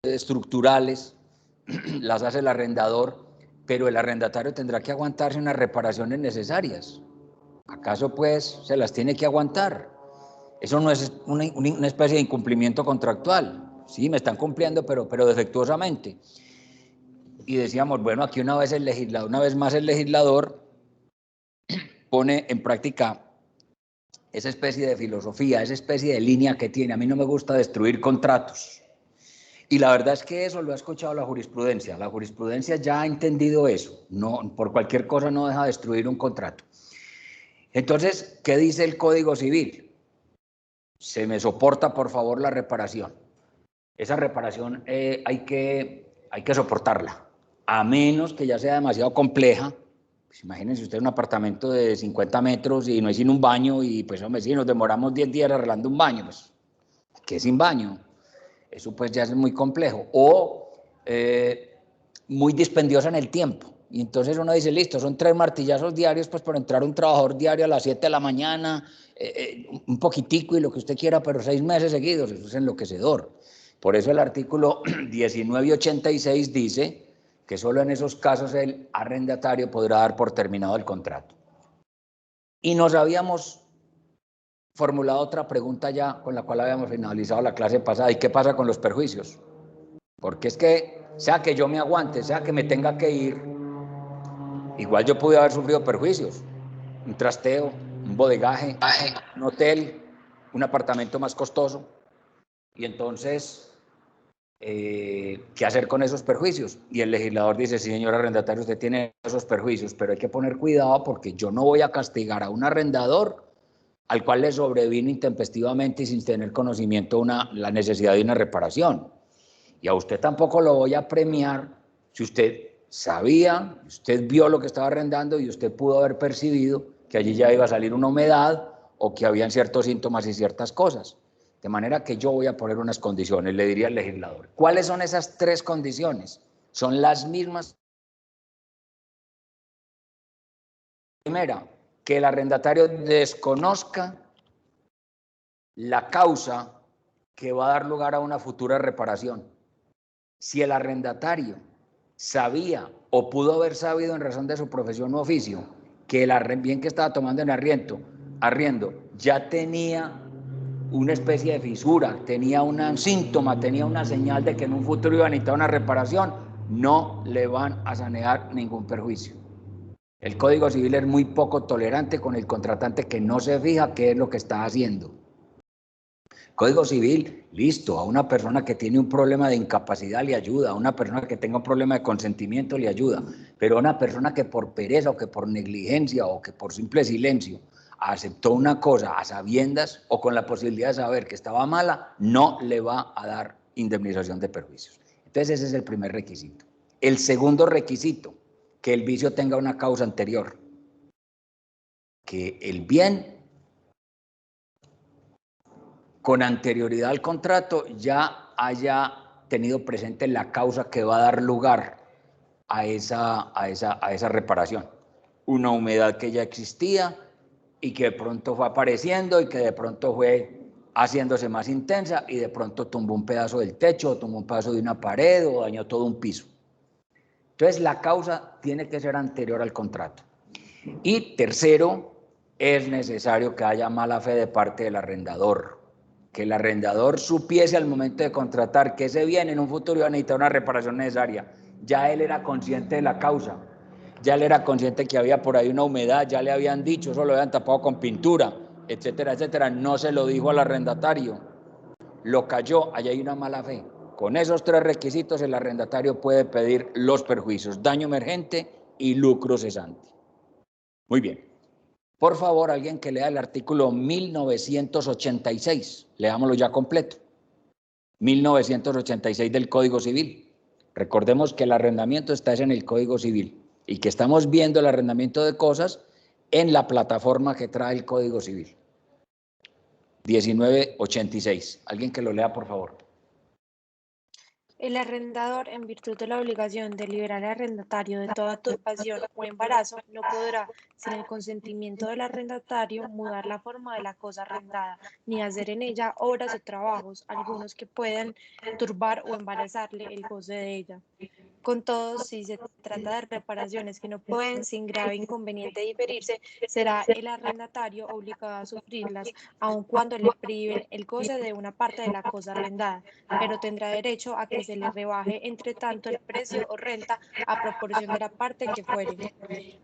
estructurales las hace el arrendador, pero el arrendatario tendrá que aguantarse unas reparaciones necesarias. ¿Acaso pues se las tiene que aguantar? Eso no es una especie de incumplimiento contractual. Sí, me están cumpliendo, pero defectuosamente. Y decíamos, bueno, aquí una vez más el legislador pone en práctica esa especie de filosofía, esa especie de línea que tiene. A mí no me gusta destruir contratos. Y la verdad es que eso lo ha escuchado la jurisprudencia. La jurisprudencia ya ha entendido eso. No, por cualquier cosa no deja destruir un contrato. Entonces, ¿qué dice el Código Civil? Se me soporta, por favor, la reparación. Esa reparación hay que soportarla, a menos que ya sea demasiado compleja. Pues imagínense usted un apartamento de 50 metros y no hay sin un baño y pues hombre, si nos demoramos 10 días arreglando un baño, pues ¿qué sin baño? Eso pues ya es muy complejo. O muy dispendiosa en el tiempo. Y entonces uno dice, listo, son 3 martillazos diarios pues por entrar un trabajador diario a las 7 de la mañana, un poquitico y lo que usted quiera, pero 6 meses seguidos, eso es enloquecedor. Por eso el artículo 1986 dice que solo en esos casos el arrendatario podrá dar por terminado el contrato. Y nos habíamos formulado otra pregunta ya con la cual habíamos finalizado la clase pasada. ¿Y qué pasa con los perjuicios? Porque es que, sea que yo me aguante, sea que me tenga que ir, igual yo pude haber sufrido perjuicios. Un trasteo, un bodegaje, un hotel, un apartamento más costoso. Y entonces, ¿qué hacer con esos perjuicios? Y el legislador dice, sí, señor arrendatario, usted tiene esos perjuicios, pero hay que poner cuidado porque yo no voy a castigar a un arrendador al cual le sobrevino intempestivamente y sin tener conocimiento la necesidad de una reparación. Y a usted tampoco lo voy a premiar si usted sabía, usted vio lo que estaba arrendando y usted pudo haber percibido que allí ya iba a salir una humedad o que habían ciertos síntomas y ciertas cosas. De manera que yo voy a poner unas condiciones, le diría al legislador. ¿Cuáles son esas 3 condiciones? Son las mismas. Primera, que el arrendatario desconozca la causa que va a dar lugar a una futura reparación. Si el arrendatario sabía o pudo haber sabido en razón de su profesión u oficio que el bien que estaba tomando en arriendo ya tenía una especie de fisura, tenía un síntoma, tenía una señal de que en un futuro iba a necesitar una reparación, no le van a sanear ningún perjuicio. El Código Civil es muy poco tolerante con el contratante que no se fija qué es lo que está haciendo. Código Civil, listo, a una persona que tiene un problema de incapacidad le ayuda, a una persona que tenga un problema de consentimiento le ayuda, pero a una persona que por pereza o que por negligencia o que por simple silencio aceptó una cosa a sabiendas o con la posibilidad de saber que estaba mala, no le va a dar indemnización de perjuicios. Entonces ese es el primer requisito. El segundo requisito, que el vicio tenga una causa anterior, que el bien con anterioridad al contrato ya haya tenido presente la causa que va a dar lugar a esa reparación. Una humedad que ya existía y que de pronto fue apareciendo y que de pronto fue haciéndose más intensa y de pronto tumbó un pedazo del techo, o tumbó un pedazo de una pared o dañó todo un piso. Entonces la causa tiene que ser anterior al contrato. Y tercero, es necesario que haya mala fe de parte del arrendador. Que el arrendador supiese al momento de contratar que ese bien en un futuro iba a necesitar una reparación necesaria. Ya él era consciente de la causa, ya él era consciente que había por ahí una humedad, ya le habían dicho, eso lo habían tapado con pintura, etcétera, etcétera. No se lo dijo al arrendatario, lo cayó, allá hay una mala fe. Con esos 3 requisitos el arrendatario puede pedir los perjuicios, daño emergente y lucro cesante. Muy bien. Por favor, alguien que lea el artículo 1986, leámoslo ya completo. 1986 del Código Civil. Recordemos que el arrendamiento está en el Código Civil y que estamos viendo el arrendamiento de cosas en la plataforma que trae el Código Civil. 1986. Alguien que lo lea, por favor. El arrendador, en virtud de la obligación de liberar al arrendatario de toda turbación o embarazo, no podrá, sin el consentimiento del arrendatario, mudar la forma de la cosa arrendada, ni hacer en ella obras o trabajos algunos que puedan turbar o embarazarle el goce de ella. Con todo, si se trata de reparaciones que no pueden sin grave inconveniente diferirse, será el arrendatario obligado a sufrirlas, aun cuando le priven el goce de una parte de la cosa arrendada, pero tendrá derecho a que se le rebaje entre tanto el precio o renta a proporción de la parte que fuere.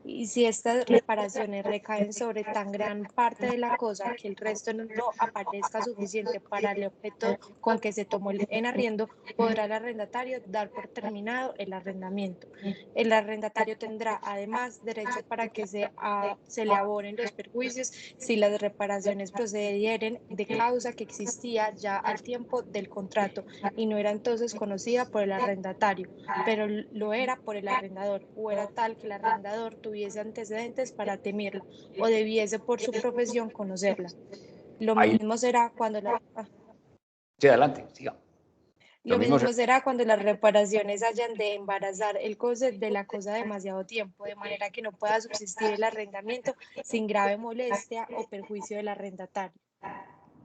Y si estas reparaciones recaen sobre tan gran parte de la cosa que el resto no aparezca suficiente para el objeto con que se tomó en arriendo, podrá el arrendatario dar por terminado el arrendamiento. El arrendatario tendrá además derecho para que se le abonen los perjuicios si las reparaciones procedieren de causa que existía ya al tiempo del contrato y no era entonces conocida por el arrendatario, pero lo era por el arrendador, o era tal que el arrendador tuviese antecedentes para temerla, o debiese por su profesión conocerla. Lo Ahí, mismo será cuando sí, adelante, siga. Lo lo mismo se... mismo será cuando las reparaciones hayan de embarazar el goce de la cosa demasiado tiempo, de manera que no pueda subsistir el arrendamiento sin grave molestia o perjuicio del arrendatario.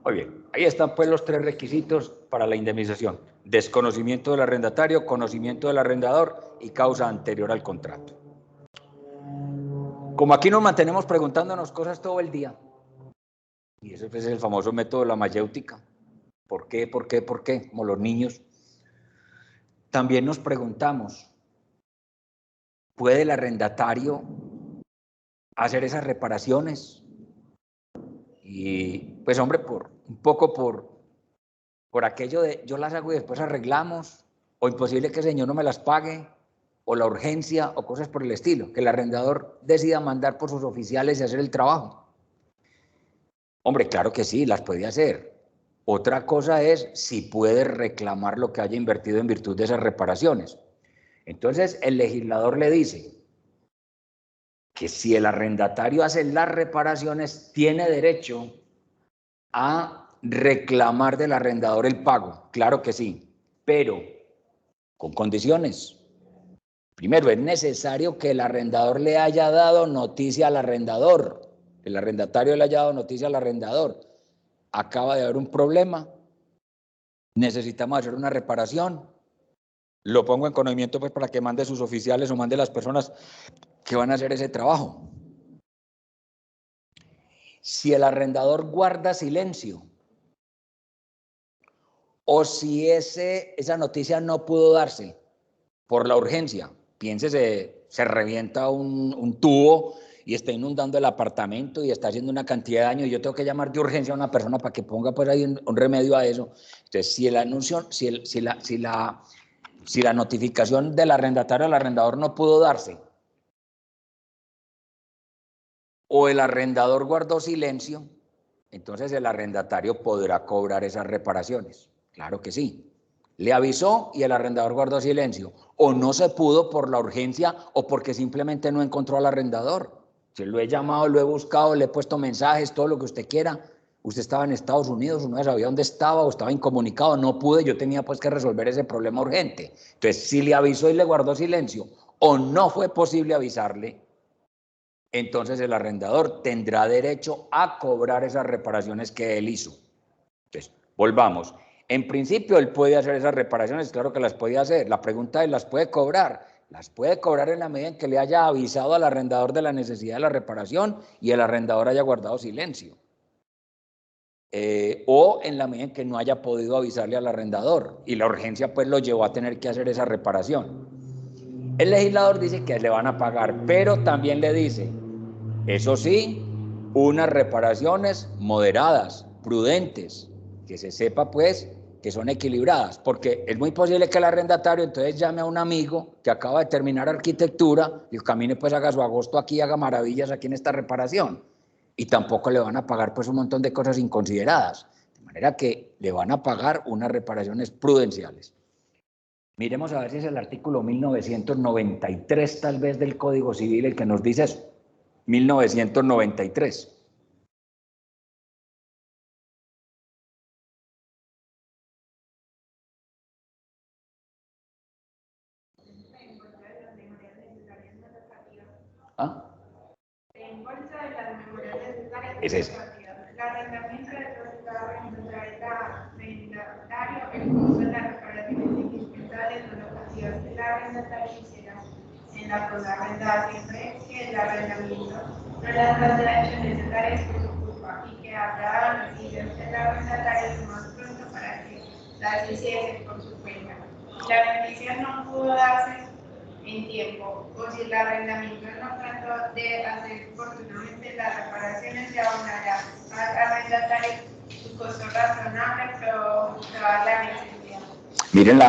Muy bien, ahí están pues los tres requisitos para la indemnización: desconocimiento del arrendatario, conocimiento del arrendador y causa anterior al contrato. Como aquí nos mantenemos preguntándonos cosas todo el día, y ese es el famoso método de la mayéutica, ¿por qué, por qué, por qué? Como los niños, también nos preguntamos, ¿puede el arrendatario hacer esas reparaciones? Y pues hombre, un poco por aquello de yo las hago y después arreglamos, o imposible que el señor no me las pague, o la urgencia, o cosas por el estilo, que el arrendador decida mandar por sus oficiales y hacer el trabajo. Hombre, claro que sí, las puede hacer. Otra cosa es si puede reclamar lo que haya invertido en virtud de esas reparaciones. Entonces, el legislador le dice que si el arrendatario hace las reparaciones, tiene derecho a reclamar del arrendador el pago. Claro que sí, pero con condiciones. Primero, es necesario que el arrendador le haya dado noticia al arrendador, el arrendatario le haya dado noticia al arrendador. Acaba de haber un problema, necesitamos hacer una reparación, lo pongo en conocimiento pues para que mande sus oficiales o mande las personas que van a hacer ese trabajo. Si el arrendador guarda silencio o si esa noticia no pudo darse por la urgencia, piénsese, se revienta un tubo y está inundando el apartamento y está haciendo una cantidad de daño y yo tengo que llamar de urgencia a una persona para que ponga pues ahí un remedio a eso. Entonces, si el anuncio, si la notificación del arrendatario al arrendador no pudo darse o el arrendador guardó silencio, entonces el arrendatario podrá cobrar esas reparaciones. Claro que sí. Le avisó y el arrendador guardó silencio. O no se pudo por la urgencia o porque simplemente no encontró al arrendador. Si lo he llamado, lo he buscado, le he puesto mensajes, todo lo que usted quiera. Usted estaba en Estados Unidos, no sabía dónde estaba o estaba incomunicado, no pude, yo tenía pues que resolver ese problema urgente. Entonces, si le avisó y le guardó silencio o no fue posible avisarle, entonces el arrendador tendrá derecho a cobrar esas reparaciones que él hizo. Entonces, volvamos. En principio, él puede hacer esas reparaciones, claro que las puede hacer. La pregunta es, ¿las puede cobrar? Las puede cobrar en la medida en que le haya avisado al arrendador de la necesidad de la reparación y el arrendador haya guardado silencio. O en la medida en que no haya podido avisarle al arrendador y la urgencia pues lo llevó a tener que hacer esa reparación. El legislador dice que le van a pagar, pero también le dice, eso sí, unas reparaciones moderadas, prudentes, que se sepa pues que son equilibradas, porque es muy posible que el arrendatario entonces llame a un amigo que acaba de terminar arquitectura y camine pues haga su agosto aquí, haga maravillas aquí en esta reparación, y tampoco le van a pagar pues un montón de cosas inconsideradas, de manera que le van a pagar unas reparaciones prudenciales. Miremos a ver si es el artículo 1993 tal vez del Código Civil el que nos dice eso. 1993. ¿Ah? Reembolso de las mejoras necesarias. Es ese. El arrendamiento del resultado arrendatario, el costo de las reparaciones indispensables no locativas del arrendatario hiciera en la cosa arrendada siempre que el arrendamiento no las haya hecho necesarias por su culpa y que haya dado noticias del arrendatario lo más pronto para que las hiciese por su cuenta. La noticia no pudo darse en tiempo, o si el arrendamiento no trató de hacer oportunamente las reparaciones, se abonará al arrendatario su costo razonable, pero toda la necesidad. Miren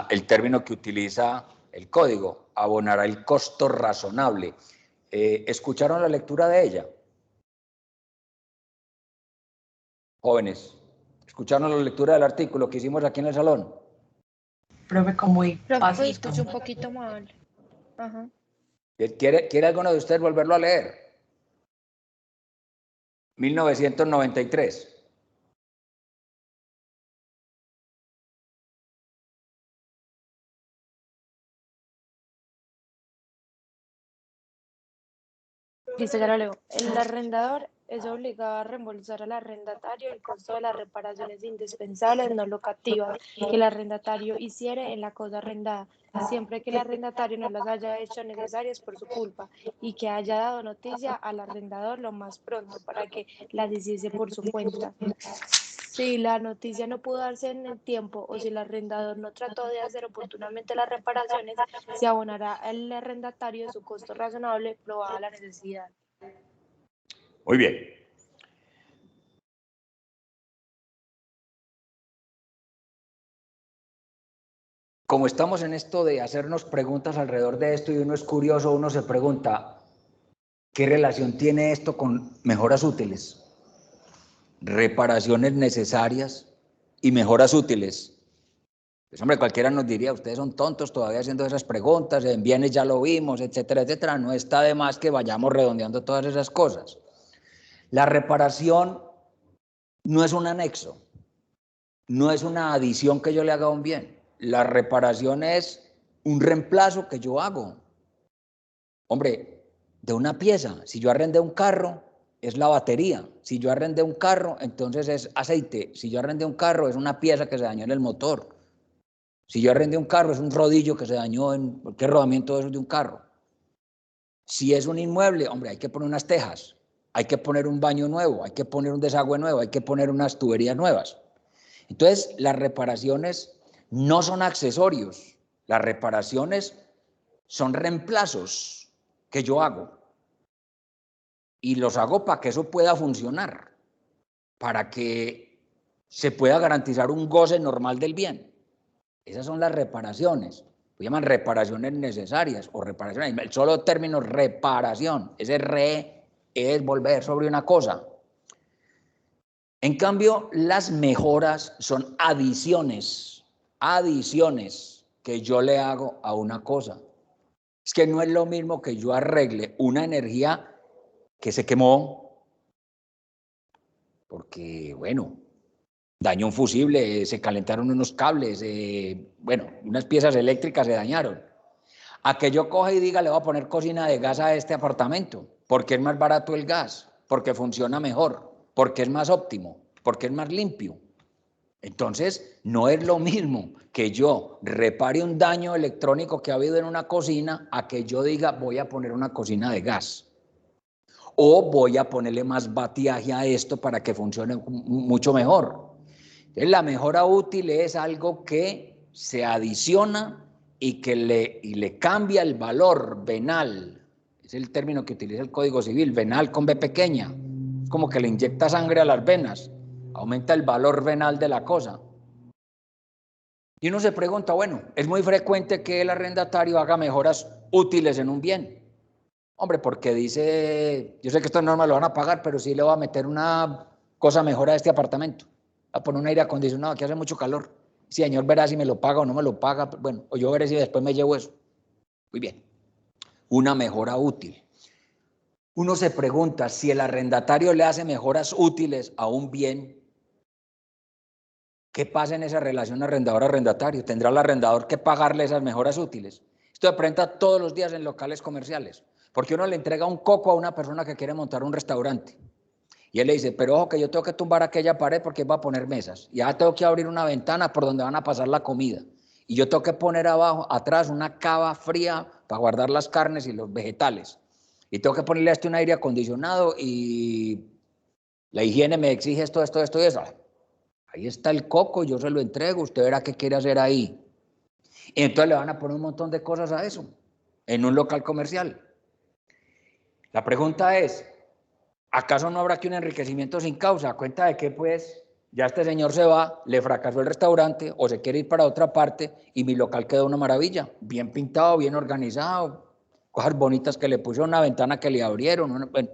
el término que utiliza el código, abonará el costo razonable. ¿Escucharon la lectura de ella? Jóvenes, ¿escucharon la lectura del artículo que hicimos aquí en el salón? Profe, como muy Profe, fácil. escuché un poquito mal. Ajá. ¿Quiere alguno de ustedes volverlo a leer? 1993. Listo, ya lo leo. El arrendador es obligado a reembolsar al arrendatario el costo de las reparaciones indispensables no locativas que el arrendatario hiciere en la cosa arrendada, siempre que el arrendatario no las haya hecho necesarias por su culpa y que haya dado noticia al arrendador lo más pronto para que las hiciese por su cuenta. Si la noticia no pudo darse en el tiempo o si el arrendador no trató de hacer oportunamente las reparaciones, se abonará al arrendatario su costo razonable probada la necesidad. Muy bien. Como estamos en esto de hacernos preguntas alrededor de esto y uno es curioso, uno se pregunta, ¿qué relación tiene esto con mejoras útiles? Reparaciones necesarias y mejoras útiles. Pues hombre, cualquiera nos diría, ustedes son tontos todavía haciendo esas preguntas, en bienes ya lo vimos, etcétera, etcétera. No está de más que vayamos redondeando todas esas cosas. La reparación no es un anexo, no es una adición que yo le haga a un bien. La reparación es un reemplazo que yo hago. Hombre, de una pieza. Si yo arrendé un carro, es la batería. Si yo arrendé un carro, entonces es aceite. Si yo arrendé un carro, es una pieza que se dañó en el motor. Si yo arrendé un carro, es un rodillo que se dañó en cualquier rodamiento de un carro. Si es un inmueble, hombre, hay que poner unas tejas, hay que poner un baño nuevo, hay que poner un desagüe nuevo, hay que poner unas tuberías nuevas. Entonces, las reparaciones no son accesorios, las reparaciones son reemplazos que yo hago. Y los hago para que eso pueda funcionar, para que se pueda garantizar un goce normal del bien. Esas son las reparaciones. Se llaman reparaciones necesarias o reparaciones. El solo término reparación, ese re es volver sobre una cosa. En cambio, las mejoras son adiciones que yo le hago a una cosa. Es que no es lo mismo que yo arregle una energía que se quemó, porque, bueno, dañó un fusible, se calentaron unos cables, bueno, unas piezas eléctricas se dañaron. A que yo coja y diga, le voy a poner cocina de gas a este apartamento, porque es más barato el gas, porque funciona mejor, porque es más óptimo, porque es más limpio. Entonces, no es lo mismo que yo repare un daño electrónico que ha habido en una cocina a que yo diga, voy a poner una cocina de gas. O voy a ponerle más batiaje a esto para que funcione mucho mejor. Entonces, la mejora útil es algo que se adiciona y que le cambia el valor venal. Es el término que utiliza el Código Civil, venal con B pequeña. Es como que le inyecta sangre a las venas, aumenta el valor venal de la cosa. Y uno se pregunta, bueno, es muy frecuente que el arrendatario haga mejoras útiles en un bien. Hombre, porque dice, yo sé que estas normas lo van a pagar, pero sí le voy a meter una cosa mejor a este apartamento. A poner un aire acondicionado, aquí hace mucho calor. Si el señor verá si me lo paga o no me lo paga, bueno, o yo veré si después me llevo eso. Muy bien. Una mejora útil. Uno se pregunta, si el arrendatario le hace mejoras útiles a un bien, ¿qué pasa en esa relación arrendador-arrendatario? ¿Tendrá el arrendador que pagarle esas mejoras útiles? Esto se presenta todos los días en locales comerciales. Porque uno le entrega un coco a una persona que quiere montar un restaurante. Y él le dice, pero ojo que yo tengo que tumbar aquella pared porque va a poner mesas. Y ya tengo que abrir una ventana por donde van a pasar la comida. Y yo tengo que poner atrás una cava fría para guardar las carnes y los vegetales. Y tengo que ponerle a este un aire acondicionado y la higiene me exige esto y eso. Ahí está el coco, yo se lo entrego, usted verá qué quiere hacer ahí. Y entonces le van a poner un montón de cosas a eso, en un local comercial. La pregunta es, ¿acaso no habrá aquí un enriquecimiento sin causa? ¿A cuenta de que pues ya este señor se va, le fracasó el restaurante o se quiere ir para otra parte y mi local quedó una maravilla? Bien pintado, bien organizado, cosas bonitas que le puso, una ventana que le abrieron, bueno,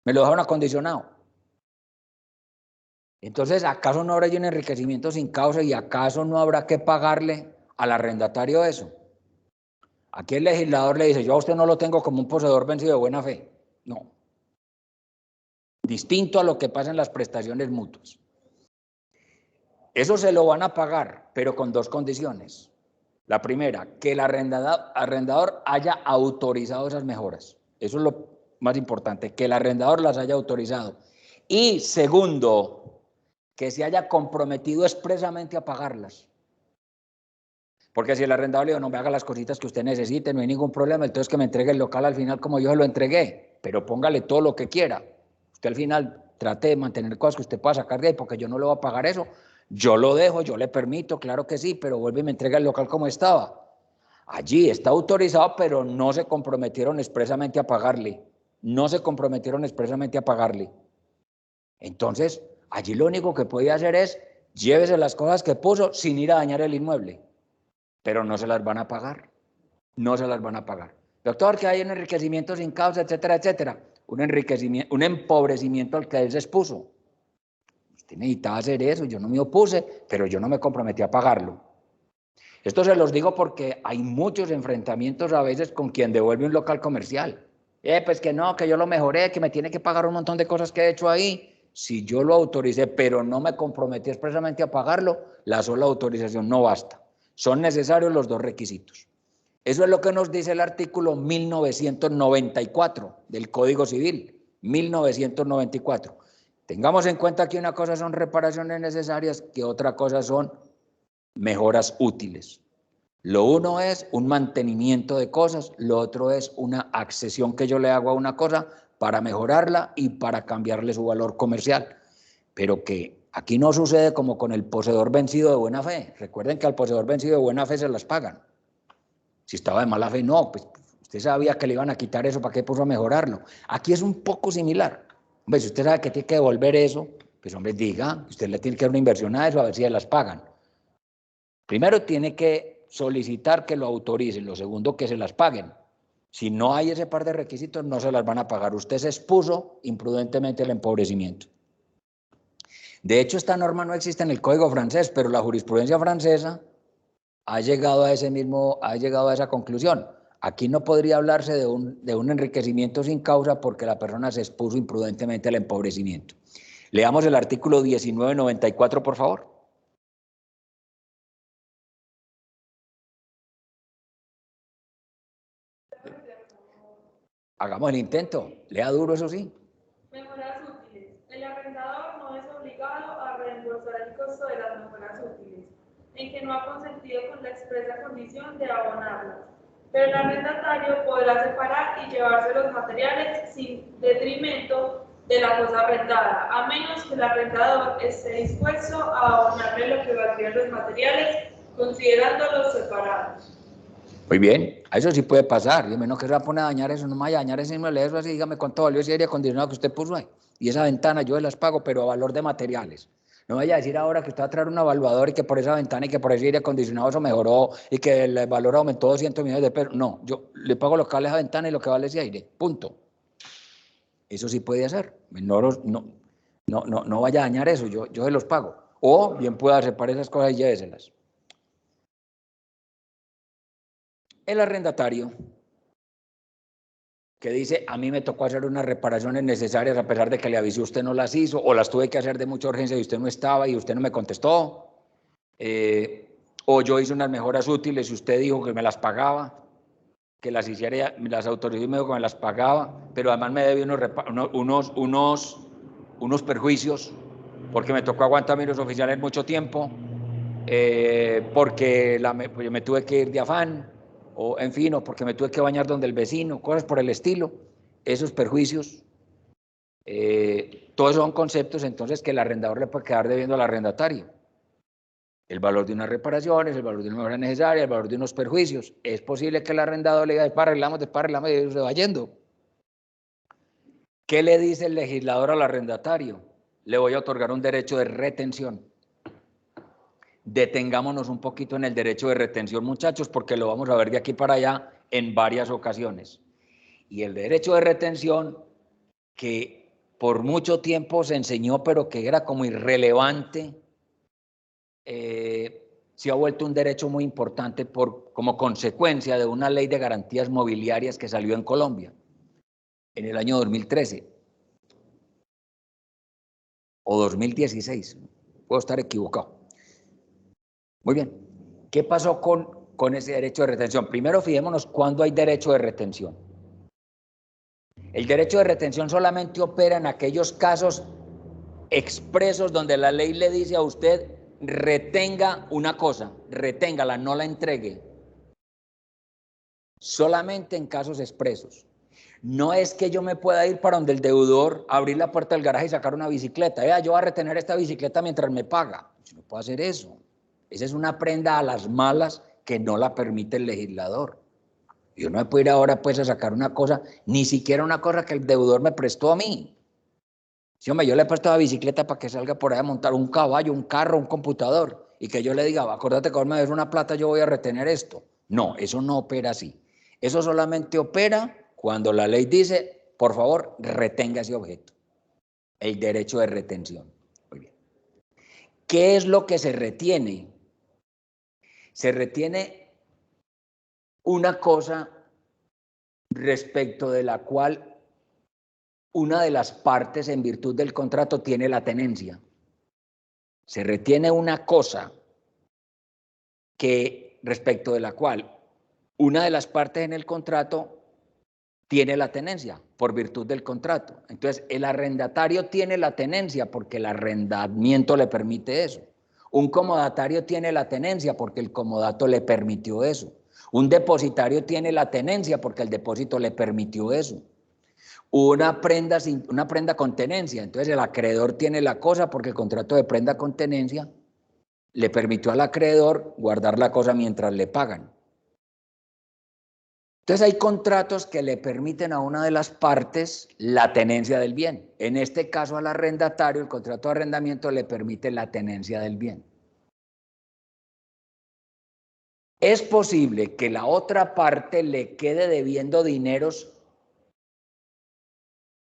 me lo dejaron acondicionado. Entonces, ¿acaso no habrá un enriquecimiento sin causa y acaso no habrá que pagarle al arrendatario eso? Aquí el legislador le dice, yo a usted no lo tengo como un poseedor vencido de buena fe. No. Distinto a lo que pasa en las prestaciones mutuas. Eso se lo van a pagar, pero con dos condiciones. La primera, que el arrendador haya autorizado esas mejoras. Eso es lo más importante, que el arrendador las haya autorizado. Y segundo, que se haya comprometido expresamente a pagarlas. Porque si el arrendador le dijo, no me haga las cositas que usted necesite, no hay ningún problema, entonces que me entregue el local al final como yo se lo entregué, pero póngale todo lo que quiera. Usted al final trate de mantener cosas que usted pueda sacar de ahí, porque yo no le voy a pagar eso. Yo lo dejo, yo le permito, claro que sí, pero vuelve y me entrega el local como estaba. Allí está autorizado, pero no se comprometieron expresamente a pagarle. No se comprometieron expresamente a pagarle. Entonces, allí lo único que podía hacer es llévese las cosas que puso sin ir a dañar el inmueble. Pero no se las van a pagar. No se las van a pagar. Doctor, que hay un enriquecimiento sin causa, etcétera, etcétera. Un empobrecimiento al que él se expuso. Usted necesitaba hacer eso, yo no me opuse, pero yo no me comprometí a pagarlo. Esto se los digo porque hay muchos enfrentamientos a veces con quien devuelve un local comercial. Pues que no, que yo lo mejoré, que me tiene que pagar un montón de cosas que he hecho ahí. Si yo lo autoricé, pero no me comprometí expresamente a pagarlo, la sola autorización no basta. Son necesarios los dos requisitos. Eso es lo que nos dice el artículo 1994 del Código Civil, 1994. Tengamos en cuenta que una cosa son reparaciones necesarias, que otra cosa son mejoras útiles. Lo uno es un mantenimiento de cosas, lo otro es una accesión que yo le hago a una cosa para mejorarla y para cambiarle su valor comercial. Pero que aquí no sucede como con el poseedor vencido de buena fe. Recuerden que al poseedor vencido de buena fe se las pagan. Si estaba de mala fe, no, pues usted sabía que le iban a quitar eso, ¿para qué puso a mejorarlo? Aquí es un poco similar. Hombre, si usted sabe que tiene que devolver eso, pues hombre, diga, usted le tiene que dar una inversión a eso, a ver si se las pagan. Primero tiene que solicitar que lo autoricen, lo segundo que se las paguen. Si no hay ese par de requisitos, no se las van a pagar. Usted se expuso imprudentemente al empobrecimiento. De hecho, esta norma no existe en el Código francés, pero la jurisprudencia francesa ha llegado a esa conclusión. Aquí no podría hablarse de un enriquecimiento sin causa porque la persona se expuso imprudentemente al empobrecimiento. Leamos el artículo 1994, por favor. Hagamos el intento. Lea duro, eso sí. Mejoras útiles. El arrendador no es obligado a reembolsar el costo de las mejoras útiles, en que no ha consentido con la expresa condición de abonarlas. Pero el arrendatario podrá separar y llevarse los materiales sin detrimento de la cosa arrendada, a menos que el arrendador esté dispuesto a abonarle lo que valdrían los materiales, considerándolos separados. Muy bien, a eso sí puede pasar. Dime, no, que se va a poner a dañar eso, no me vaya a dañar ese inmueble, eso así, dígame cuánto valió ese aire acondicionado que usted puso ahí. Y esa ventana yo las pago, pero a valor de materiales. No vaya a decir ahora que usted va a traer un evaluador y que por esa ventana y que por ese aire acondicionado eso mejoró y que el valor aumentó 200 millones de pesos. No, yo le pago lo que vale esa ventana y lo que vale ese aire, punto. Eso sí puede hacer. No vaya a dañar eso, yo se los pago. O bien pueda separar esas cosas y lléveselas. El arrendatario que dice, a mí me tocó hacer unas reparaciones necesarias a pesar de que le avisé, usted no las hizo, o las tuve que hacer de mucha urgencia y usted no estaba y usted no me contestó, o yo hice unas mejoras útiles y usted dijo que me las pagaba, que las hiciera, las autorizó y me dijo que me las pagaba, pero además me debía unos perjuicios, porque me tocó aguantar a los oficiales mucho tiempo, porque pues me tuve que ir de afán, o en fin, o porque me tuve que bañar donde el vecino, cosas por el estilo, esos perjuicios. Todos son conceptos entonces que el arrendador le puede quedar debiendo al arrendatario. El valor de unas reparaciones, el valor de una mejora necesaria, el valor de unos perjuicios. Es posible que el arrendador le diga, después arreglamos, y se va yendo. ¿Qué le dice el legislador al arrendatario? Le voy a otorgar un derecho de retención. Detengámonos un poquito en el derecho de retención, muchachos, porque lo vamos a ver de aquí para allá en varias ocasiones. Y el derecho de retención, que por mucho tiempo se enseñó, pero que era como irrelevante, se ha vuelto un derecho muy importante como consecuencia de una ley de garantías mobiliarias que salió en Colombia en el año 2013 o 2016. Puedo estar equivocado. Muy bien. ¿Qué pasó con ese derecho de retención? Primero, fijémonos cuándo hay derecho de retención. El derecho de retención solamente opera en aquellos casos expresos donde la ley le dice a usted: retenga una cosa, reténgala, no la entregue. Solamente en casos expresos. No es que yo me pueda ir para donde el deudor, abrir la puerta del garaje y sacar una bicicleta. Yo voy a retener esta bicicleta mientras me paga. Yo no puedo hacer eso. Esa es una prenda a las malas que no la permite el legislador. Yo no me puedo ir ahora pues a sacar una cosa, ni siquiera una cosa que el deudor me prestó a mí. Sí, hombre, yo le he puesto la bicicleta para que salga por ahí a montar un caballo, un carro, un computador, y que yo le diga, acuérdate que ahora me des una plata, yo voy a retener esto. No, eso no opera así. Eso solamente opera cuando la ley dice, por favor, retenga ese objeto. El derecho de retención. Muy bien. ¿Qué es lo que se retiene? Se retiene una cosa respecto de la cual una de las partes en virtud del contrato tiene la tenencia. Se retiene una cosa que respecto de la cual una de las partes en el contrato tiene la tenencia por virtud del contrato. Entonces, el arrendatario tiene la tenencia porque el arrendamiento le permite eso. Un comodatario tiene la tenencia porque el comodato le permitió eso. Un depositario tiene la tenencia porque el depósito le permitió eso. Una prenda con tenencia, entonces el acreedor tiene la cosa porque el contrato de prenda con tenencia le permitió al acreedor guardar la cosa mientras le pagan. Entonces hay contratos que le permiten a una de las partes la tenencia del bien. En este caso al arrendatario, el contrato de arrendamiento le permite la tenencia del bien. Es posible que la otra parte le quede debiendo dineros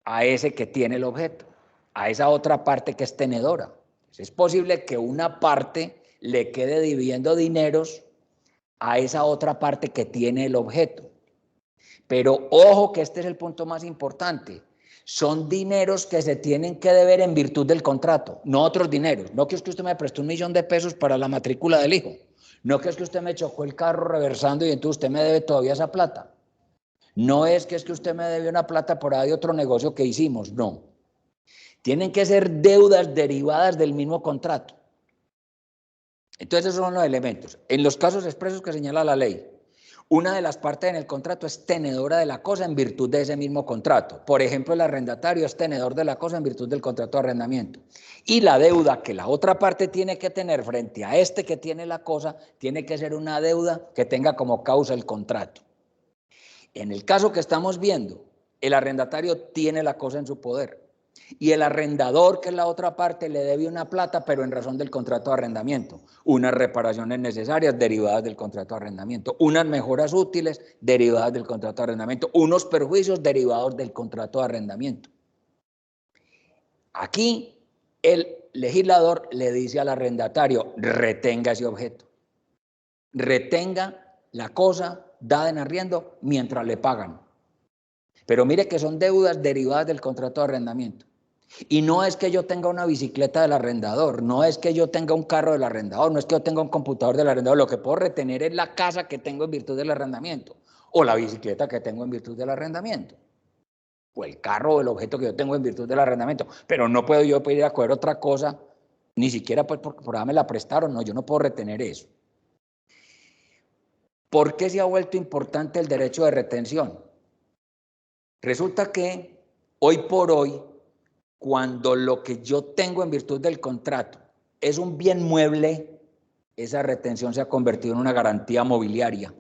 a ese que tiene el objeto, a esa otra parte que es tenedora. Es posible que una parte le quede debiendo dineros a esa otra parte que tiene el objeto. Pero ojo que este es el punto más importante. Son dineros que se tienen que deber en virtud del contrato, no otros dineros. No que es que usted me prestó 1 millón de pesos para la matrícula del hijo. No que es que usted me chocó el carro reversando y entonces usted me debe todavía esa plata. No es que usted me debe una plata por ahí de otro negocio que hicimos, no. Tienen que ser deudas derivadas del mismo contrato. Entonces esos son los elementos. En los casos expresos que señala la ley, una de las partes en el contrato es tenedora de la cosa en virtud de ese mismo contrato. Por ejemplo, el arrendatario es tenedor de la cosa en virtud del contrato de arrendamiento. Y la deuda que la otra parte tiene que tener frente a este que tiene la cosa, tiene que ser una deuda que tenga como causa el contrato. En el caso que estamos viendo, el arrendatario tiene la cosa en su poder y el arrendador, que es la otra parte, le debe una plata, pero en razón del contrato de arrendamiento. Unas reparaciones necesarias derivadas del contrato de arrendamiento, unas mejoras útiles derivadas del contrato de arrendamiento, unos perjuicios derivados del contrato de arrendamiento. Aquí el legislador le dice al arrendatario, retenga ese objeto, retenga la cosa dada en arriendo mientras le pagan. Pero mire que son deudas derivadas del contrato de arrendamiento. Y no es que yo tenga una bicicleta del arrendador, no es que yo tenga un carro del arrendador, no es que yo tenga un computador del arrendador. Lo que puedo retener es la casa que tengo en virtud del arrendamiento. o la bicicleta que tengo en virtud del arrendamiento, o el carro o el objeto que yo tengo en virtud del arrendamiento, pero no puedo yo pedir a coger otra cosa, ni siquiera pues por ahí me la prestaron, no, yo no puedo retener eso. ¿Por qué se ha vuelto importante el derecho de retención? Resulta que hoy por hoy, cuando lo que yo tengo en virtud del contrato es un bien mueble, esa retención se ha convertido en una garantía mobiliaria.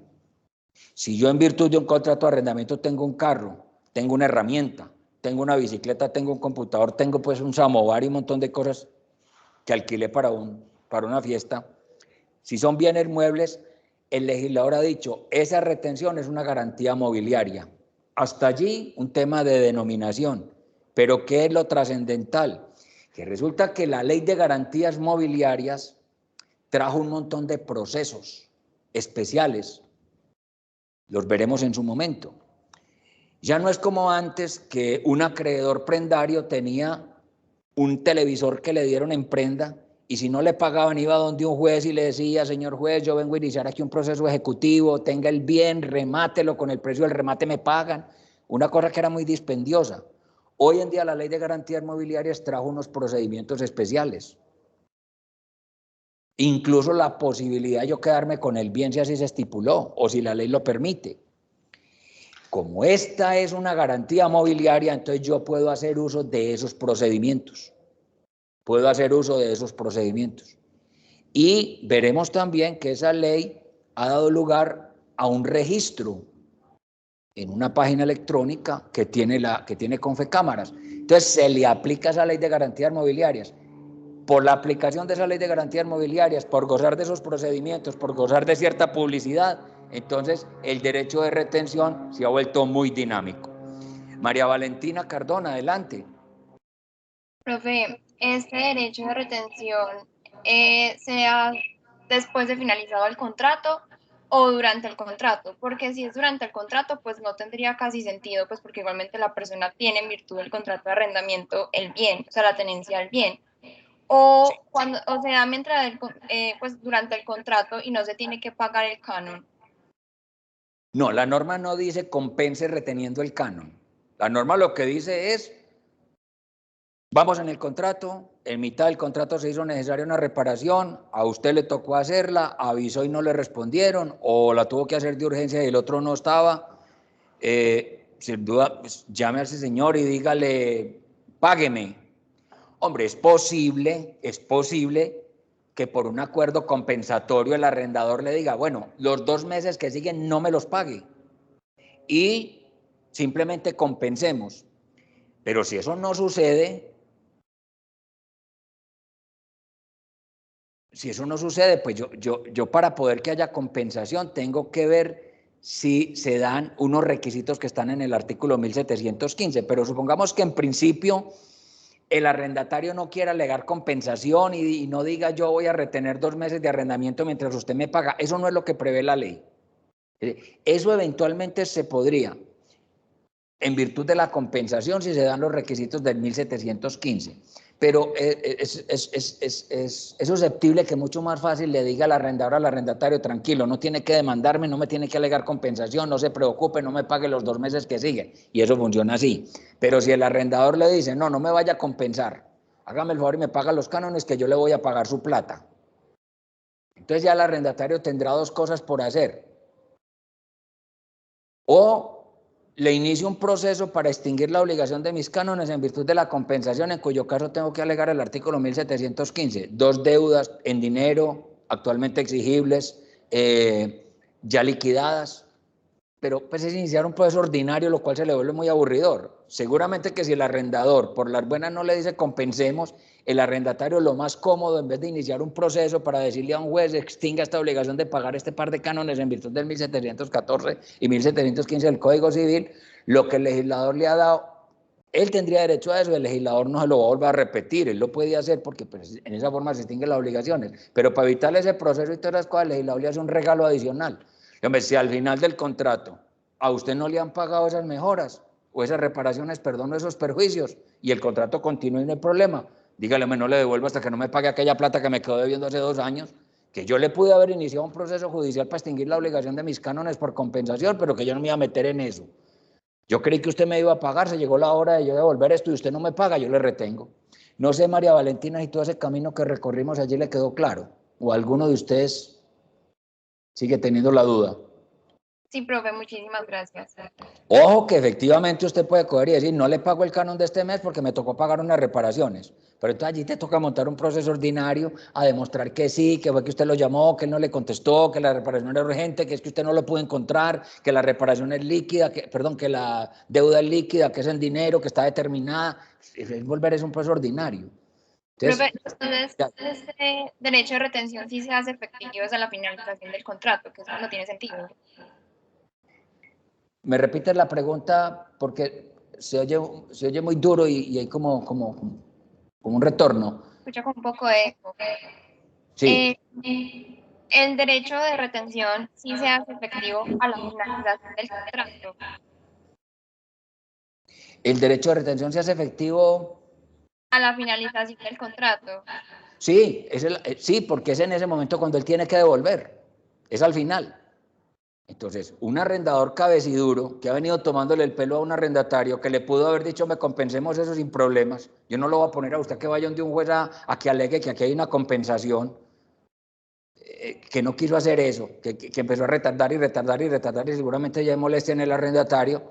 Si yo en virtud de un contrato de arrendamiento tengo un carro, tengo una herramienta, tengo una bicicleta, tengo un computador, tengo pues un samovar y un montón de cosas que alquilé para una fiesta, si son bienes muebles, el legislador ha dicho, esa retención es una garantía mobiliaria. Hasta allí un tema de denominación, pero ¿qué es lo trascendental? Que resulta que la ley de garantías mobiliarias trajo un montón de procesos especiales, los veremos en su momento. Ya no es como antes que un acreedor prendario tenía un televisor que le dieron en prenda y si no le pagaban iba donde un juez y le decía, señor juez, yo vengo a iniciar aquí un proceso ejecutivo, tenga el bien, remátelo, con el precio del remate me pagan, una cosa que era muy dispendiosa. Hoy en día la ley de garantías mobiliarias trajo unos procedimientos especiales, incluso la posibilidad de yo quedarme con el bien si así se estipuló o si la ley lo permite. Como esta es una garantía mobiliaria, entonces yo puedo hacer uso de esos procedimientos. Puedo hacer uso de esos procedimientos. Y veremos también que esa ley ha dado lugar a un registro en una página electrónica que tiene Confecámaras. Entonces se le aplica esa ley de garantías mobiliarias. Por la aplicación de esa ley de garantías mobiliarias, por gozar de esos procedimientos, por gozar de cierta publicidad, entonces el derecho de retención se ha vuelto muy dinámico. María Valentina Cardona, adelante. Profe, este derecho de retención sea después de finalizado el contrato o durante el contrato, porque si es durante el contrato, pues no tendría casi sentido, pues porque igualmente la persona tiene en virtud del contrato de arrendamiento el bien, o sea, la tenencia del bien. O cuando, o sea, mientras pues durante el contrato y no se tiene que pagar el canon. No, la norma no dice compense reteniendo el canon. La norma lo que dice es, vamos en el contrato, en mitad del contrato se hizo necesaria una reparación, a usted le tocó hacerla, avisó y no le respondieron, o la tuvo que hacer de urgencia y el otro no estaba, sin duda, pues, llame a ese señor y dígale, págueme. Hombre, es posible que por un acuerdo compensatorio el arrendador le diga, bueno, los 2 meses que siguen no me los pague y simplemente compensemos. Pero si eso no sucede, pues yo para poder que haya compensación tengo que ver si se dan unos requisitos que están en el artículo 1715, pero supongamos que en principio el arrendatario no quiera alegar compensación y no diga yo voy a retener 2 meses de arrendamiento mientras usted me paga. Eso no es lo que prevé la ley. Eso eventualmente se podría, en virtud de la compensación, si se dan los requisitos del 1715. Pero es susceptible que mucho más fácil le diga al arrendador al arrendatario, tranquilo, no tiene que demandarme, no me tiene que alegar compensación, no se preocupe, no me pague los 2 meses que siguen. Y eso funciona así. Pero si el arrendador le dice, no me vaya a compensar, hágame el favor y me paga los cánones que yo le voy a pagar su plata. Entonces ya el arrendatario tendrá 2 cosas por hacer. O le inicio un proceso para extinguir la obligación de mis cánones en virtud de la compensación, en cuyo caso tengo que alegar el artículo 1715, 2 deudas en dinero actualmente exigibles, ya liquidadas, pero pues es iniciar un proceso ordinario, lo cual se le vuelve muy aburridor. Seguramente que si el arrendador por las buenas no le dice compensemos, el arrendatario lo más cómodo, en vez de iniciar un proceso para decirle a un juez extinga esta obligación de pagar este par de cánones en virtud del 1714 y 1715 del Código Civil, lo que el legislador le ha dado, él tendría derecho a eso, el legislador no se lo va a volver a repetir, él lo puede hacer porque pues, en esa forma se extinguen las obligaciones, pero para evitar ese proceso y todas las cosas, el legislador le hace un regalo adicional. Hombre, si al final del contrato a usted no le han pagado esas mejoras o esas reparaciones, perdón, esos perjuicios, y el contrato continúa y no hay problema, dígale, no le devuelvo hasta que no me pague aquella plata que me quedó debiendo hace 2 años, que yo le pude haber iniciado un proceso judicial para extinguir la obligación de mis cánones por compensación, pero que yo no me iba a meter en eso. Yo creí que usted me iba a pagar, se llegó la hora de yo devolver esto y usted no me paga, yo le retengo. No sé, María Valentina, si todo ese camino que recorrimos allí le quedó claro, o alguno de ustedes sigue teniendo la duda. Sí, profe, muchísimas gracias. Ojo que efectivamente usted puede coger y decir, no le pago el canon de este mes porque me tocó pagar unas reparaciones. Pero entonces allí te toca montar un proceso ordinario a demostrar que sí, que fue que usted lo llamó, que él no le contestó, que la reparación era urgente, que es que usted no lo pudo encontrar, que la reparación es líquida, que la deuda es líquida, que es en dinero, que está determinada. Es volver es un proceso ordinario. Entonces, Profe, entonces, este derecho de retención sí se hace efectivo desde la finalización del contrato, que eso no tiene sentido. me repites la pregunta porque se oye muy duro y hay como un retorno. Escucha con un poco de eco. Sí. El derecho de retención sí se hace efectivo a la finalización del contrato. El derecho de retención se hace efectivo. A la finalización del contrato. Sí, sí, porque es en ese momento cuando él tiene que devolver. Es al final. Entonces, un arrendador cabeciduro que ha venido tomándole el pelo a un arrendatario que le pudo haber dicho, me compensemos eso sin problemas. Yo no lo voy a poner a usted que vaya de un juez a que alegue que aquí hay una compensación, que no quiso hacer eso, que empezó a retardar y retardar y retardar y seguramente ya molestia en el arrendatario.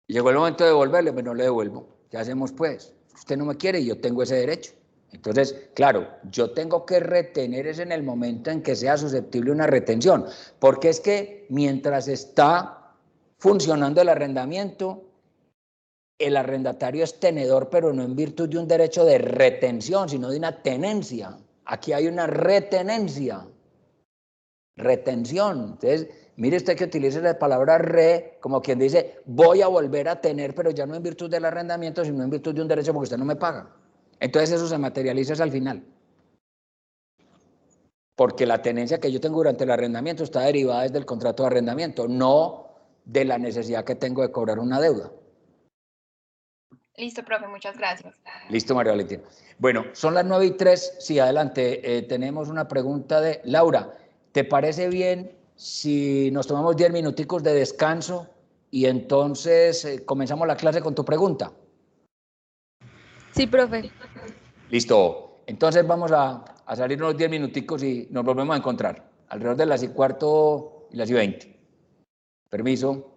Llegó el momento de devolverle, pero no le devuelvo. ¿Qué hacemos pues? Usted no me quiere y yo tengo ese derecho. Entonces, claro, yo tengo que retener es en el momento en que sea susceptible una retención, porque es que mientras está funcionando el arrendamiento, el arrendatario es tenedor, pero no en virtud de un derecho de retención, sino de una tenencia. Aquí hay una retenencia, retención. Entonces, mire usted que utiliza la palabra como quien dice, voy a volver a tener, pero ya no en virtud del arrendamiento, sino en virtud de un derecho porque usted no me paga. Entonces eso se materializa al final. Porque la tenencia que yo tengo durante el arrendamiento está derivada desde el contrato de arrendamiento, no de la necesidad que tengo de cobrar una deuda. Listo, profe, muchas gracias. Listo, María Valentina. Bueno, son las 9:03. Sí, adelante. Tenemos una pregunta de Laura. ¿Te parece bien si nos tomamos 10 minuticos de descanso y entonces comenzamos la clase con tu pregunta? Sí, profe. Listo. Entonces vamos a salir unos 10 minuticos y nos volvemos a encontrar alrededor de las 15:15 y las 20. Permiso.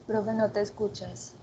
Profe, no te escuchas.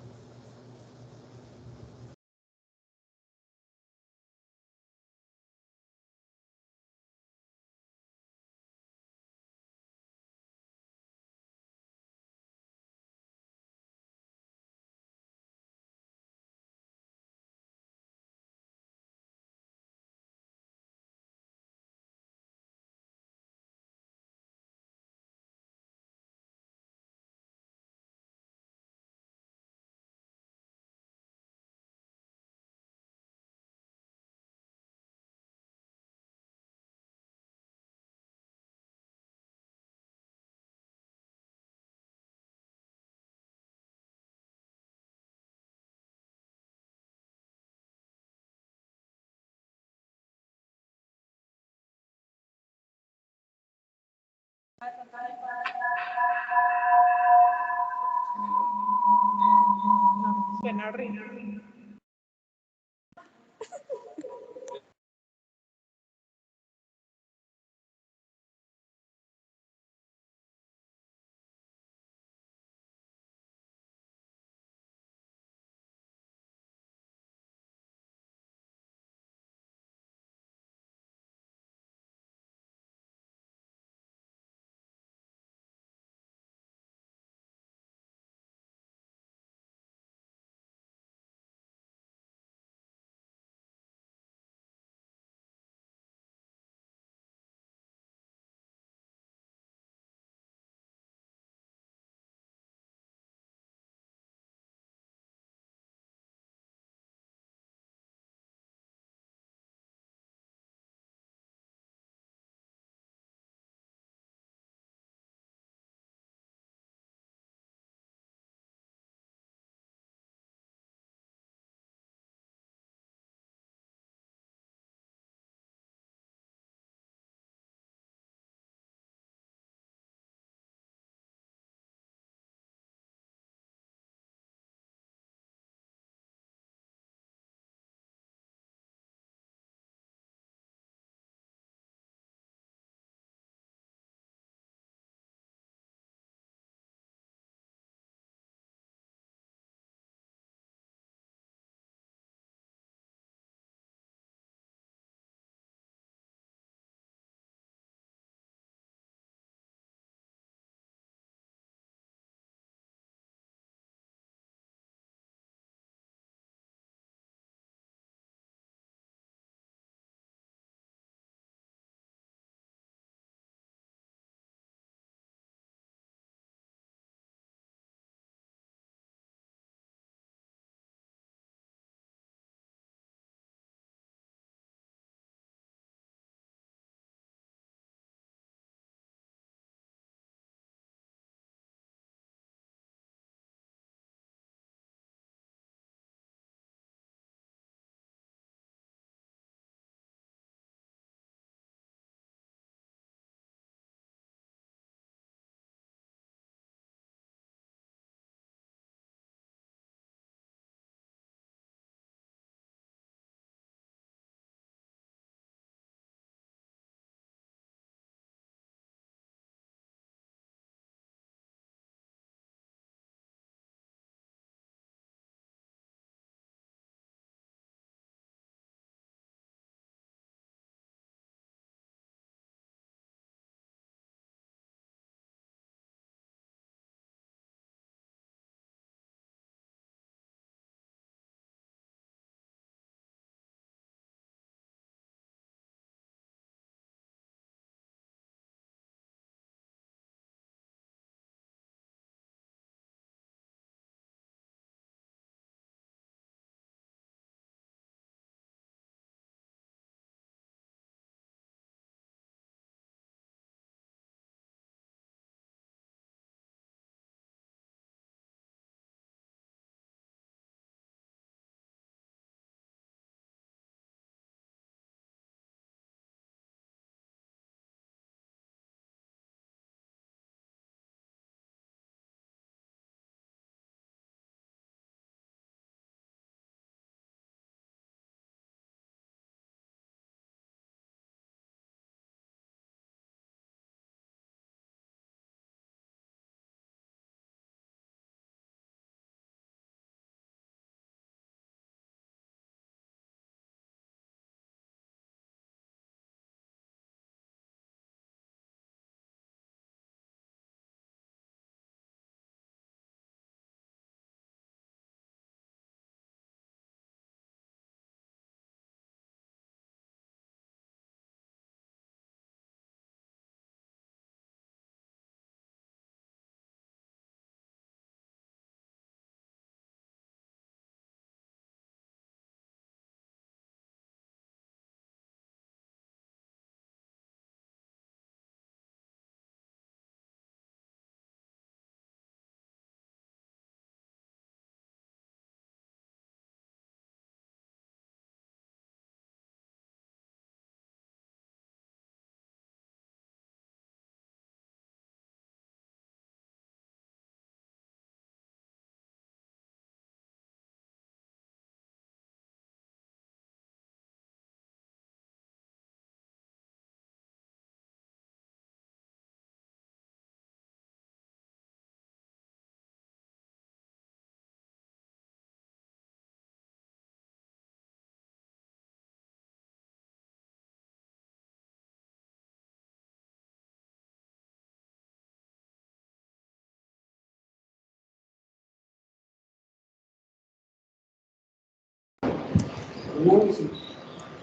Suena horrible.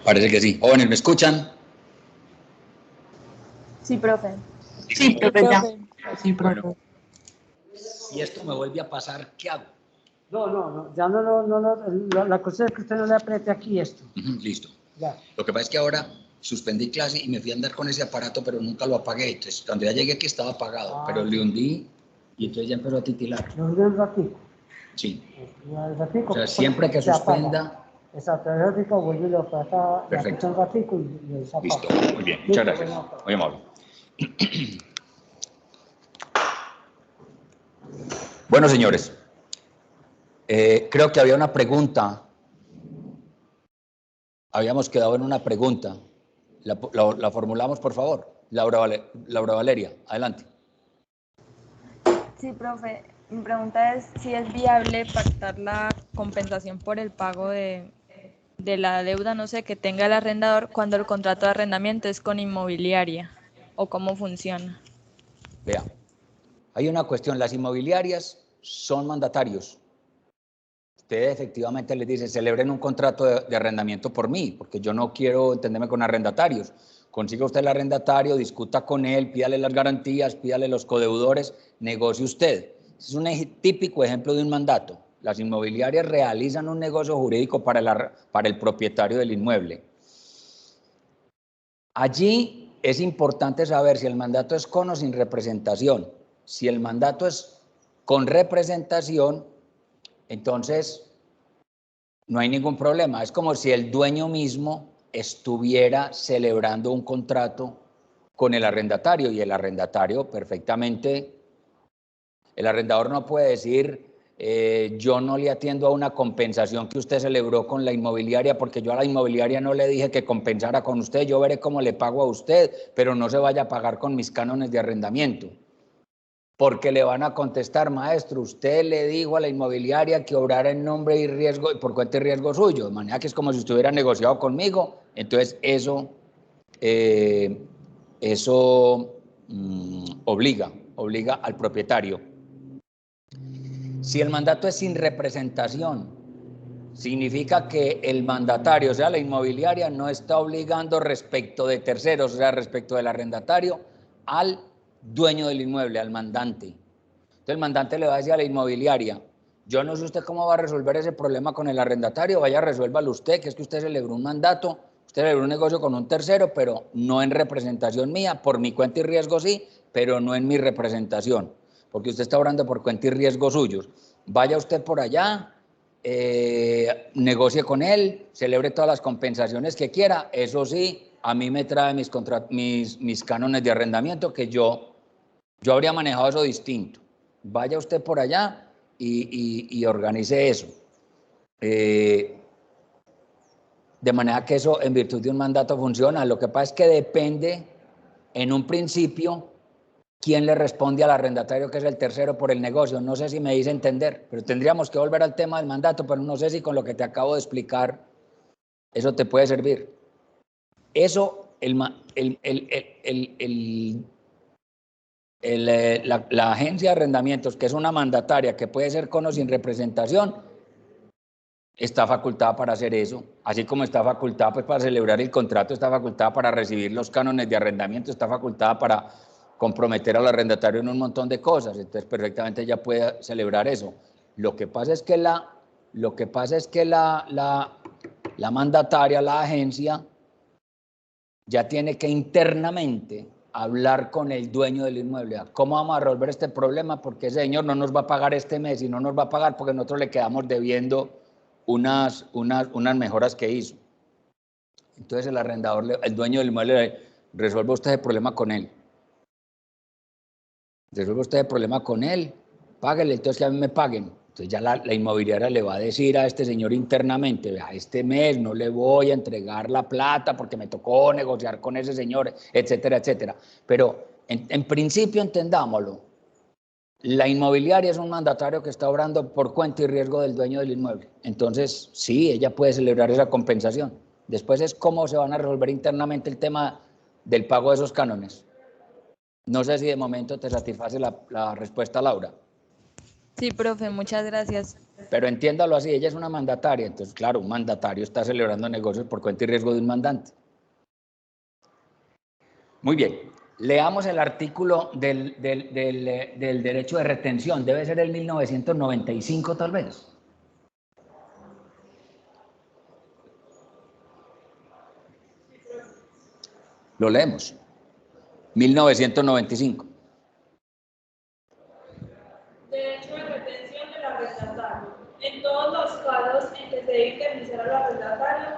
Parece que sí. Jóvenes, ¿me escuchan? Sí, profe. Sí, profe, ya. Profe. Sí, profe. Bueno, si esto me vuelve a pasar, ¿qué hago? No, ya la cosa es que usted no le apriete aquí esto. Listo. Ya. Lo que pasa es que ahora suspendí clase y me fui a andar con ese aparato, pero nunca lo apagué. Entonces, cuando ya llegué aquí estaba apagado, pero le hundí y entonces ya empezó a titilar. Lo hunde un ratico. Sí. Un ratico, O sea, siempre que se apaga. suspenda. Exacto, el ratico vuelve y lo aprieta, le aprieta un ratico y se apaga. Listo, muy bien, muchas gracias. Muy amable. Bueno, señores, creo que había una pregunta. Habíamos quedado en una pregunta. La formulamos, por favor. Laura Valeria, adelante. Sí, profe. Mi pregunta es si es viable pactar la compensación por el pago de la deuda, no sé, que tenga el arrendador cuando el contrato de arrendamiento es con inmobiliaria, o cómo funciona. Vea, hay una cuestión. Las inmobiliarias son mandatarios. Usted efectivamente les dice, celebren un contrato de arrendamiento por mí, porque yo no quiero entenderme con arrendatarios. Consiga usted el arrendatario, discuta con él, pídale las garantías, pídale los codeudores, negocie usted. Es un típico ejemplo de un mandato. Las inmobiliarias realizan un negocio jurídico para el propietario del inmueble. Allí es importante saber si el mandato es con o sin representación. Si el mandato es con representación, entonces no hay ningún problema. Es como si el dueño mismo estuviera celebrando un contrato con el arrendatario y el arrendatario perfectamente, el arrendador no puede decir yo no le atiendo a una compensación que usted celebró con la inmobiliaria porque yo a la inmobiliaria no le dije que compensara con usted, yo veré cómo le pago a usted, pero no se vaya a pagar con mis cánones de arrendamiento. Porque le van a contestar, maestro, usted le dijo a la inmobiliaria que obrara en nombre y riesgo, por cuenta y riesgo suyo, de manera que es como si estuviera negociado conmigo. Entonces eso obliga al propietario. Si el mandato es sin representación, significa que el mandatario, o sea, la inmobiliaria, no está obligando respecto de terceros, o sea, respecto del arrendatario, al dueño del inmueble, al mandante. Entonces el mandante le va a decir a la inmobiliaria, yo no sé usted cómo va a resolver ese problema con el arrendatario, vaya, resuélvalo usted, que es que usted celebró un mandato, usted celebró un negocio con un tercero, pero no en representación mía, por mi cuenta y riesgo sí, pero no en mi representación, porque usted está obrando por cuenta y riesgo suyos. Vaya usted por allá, negocie con él, celebre todas las compensaciones que quiera, eso sí, a mí me trae mis cánones de arrendamiento que yo habría manejado eso distinto. Vaya usted por allá y organice eso. De manera que eso en virtud de un mandato funciona. Lo que pasa es que depende en un principio quién le responde al arrendatario que es el tercero por el negocio. No sé si me hice entender, pero tendríamos que volver al tema del mandato, pero no sé si con lo que te acabo de explicar eso te puede servir. Eso, la agencia de arrendamientos, que es una mandataria que puede ser con o sin representación, está facultada para hacer eso, así como está facultada pues, para celebrar el contrato, está facultada para recibir los cánones de arrendamiento, está facultada para comprometer al arrendatario en un montón de cosas, entonces perfectamente ella puede celebrar eso. Lo que pasa es que la mandataria, la agencia, ya tiene que internamente hablar con el dueño del inmueble. ¿Cómo vamos a resolver este problema? Porque ese señor no nos va a pagar este mes y no nos va a pagar porque nosotros le quedamos debiendo unas mejoras que hizo. Entonces el arrendador, el dueño del inmueble, resuelve usted el problema con él. Resuelve usted el problema con él, páguele, entonces que a mí me paguen. Entonces ya la inmobiliaria le va a decir a este señor internamente, vea, este mes no le voy a entregar la plata porque me tocó negociar con ese señor, etcétera, etcétera. Pero en principio entendámoslo, la inmobiliaria es un mandatario que está obrando por cuenta y riesgo del dueño del inmueble. Entonces, sí, ella puede celebrar esa compensación. Después es cómo se van a resolver internamente el tema del pago de esos cánones. No sé si de momento te satisface la respuesta, Laura. Sí, profe, muchas gracias. Pero entiéndalo así, ella es una mandataria, entonces claro, un mandatario está celebrando negocios por cuenta y riesgo de un mandante. Muy bien, leamos el artículo del derecho de retención, debe ser el 1995 tal vez. Lo leemos, 1995. Derecho de retención del arrendatario. En todos los casos en que se debe indemnizar al arrendatario,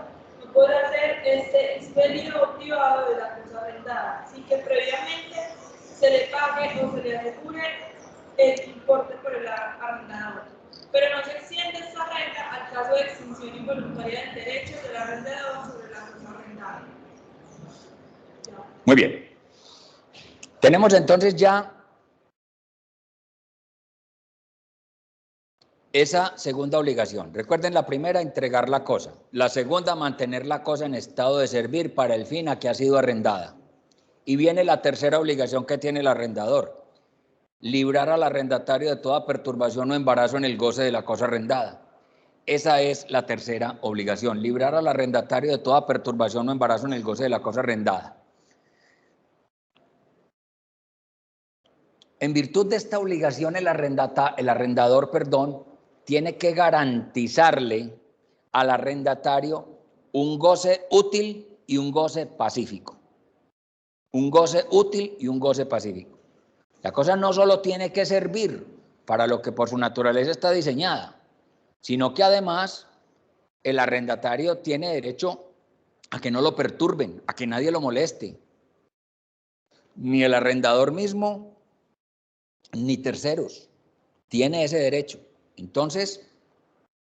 no podrá ser este expendio privado de la cosa arrendada, sin que previamente se le pague o se le asegure el importe por el arrendador. Pero no se extiende esta regla al caso de extinción involuntaria del derecho del arrendador sobre la cosa arrendada. Muy bien. Tenemos entonces ya esa segunda obligación. Recuerden la primera, entregar la cosa. La segunda, mantener la cosa en estado de servir para el fin a que ha sido arrendada. Y viene la tercera obligación que tiene el arrendador. Librar al arrendatario de toda perturbación o embarazo en el goce de la cosa arrendada. Esa es la tercera obligación. Librar al arrendatario de toda perturbación o embarazo en el goce de la cosa arrendada. En virtud de esta obligación, el arrendador, tiene que garantizarle al arrendatario un goce útil y un goce pacífico. Un goce útil y un goce pacífico. La cosa no solo tiene que servir para lo que por su naturaleza está diseñada, sino que además el arrendatario tiene derecho a que no lo perturben, a que nadie lo moleste. Ni el arrendador mismo, ni terceros. Tiene ese derecho. Entonces,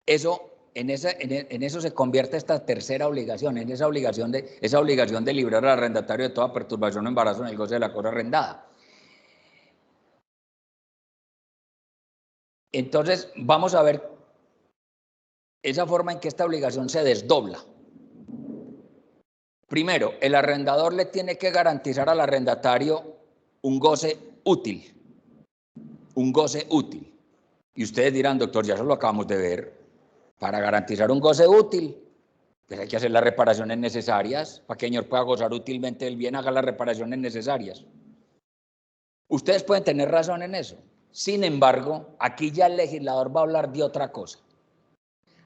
en eso se convierte esta tercera obligación, en esa obligación de librar al arrendatario de toda perturbación o embarazo en el goce de la cosa arrendada. Entonces, vamos a ver esa forma en que esta obligación se desdobla. Primero, el arrendador le tiene que garantizar al arrendatario un goce útil. Un goce útil. Y ustedes dirán, doctor, ya eso lo acabamos de ver. Para garantizar un goce útil, pues hay que hacer las reparaciones necesarias. Para que el señor pueda gozar útilmente del bien, haga las reparaciones necesarias. Ustedes pueden tener razón en eso. Sin embargo, aquí ya el legislador va a hablar de otra cosa.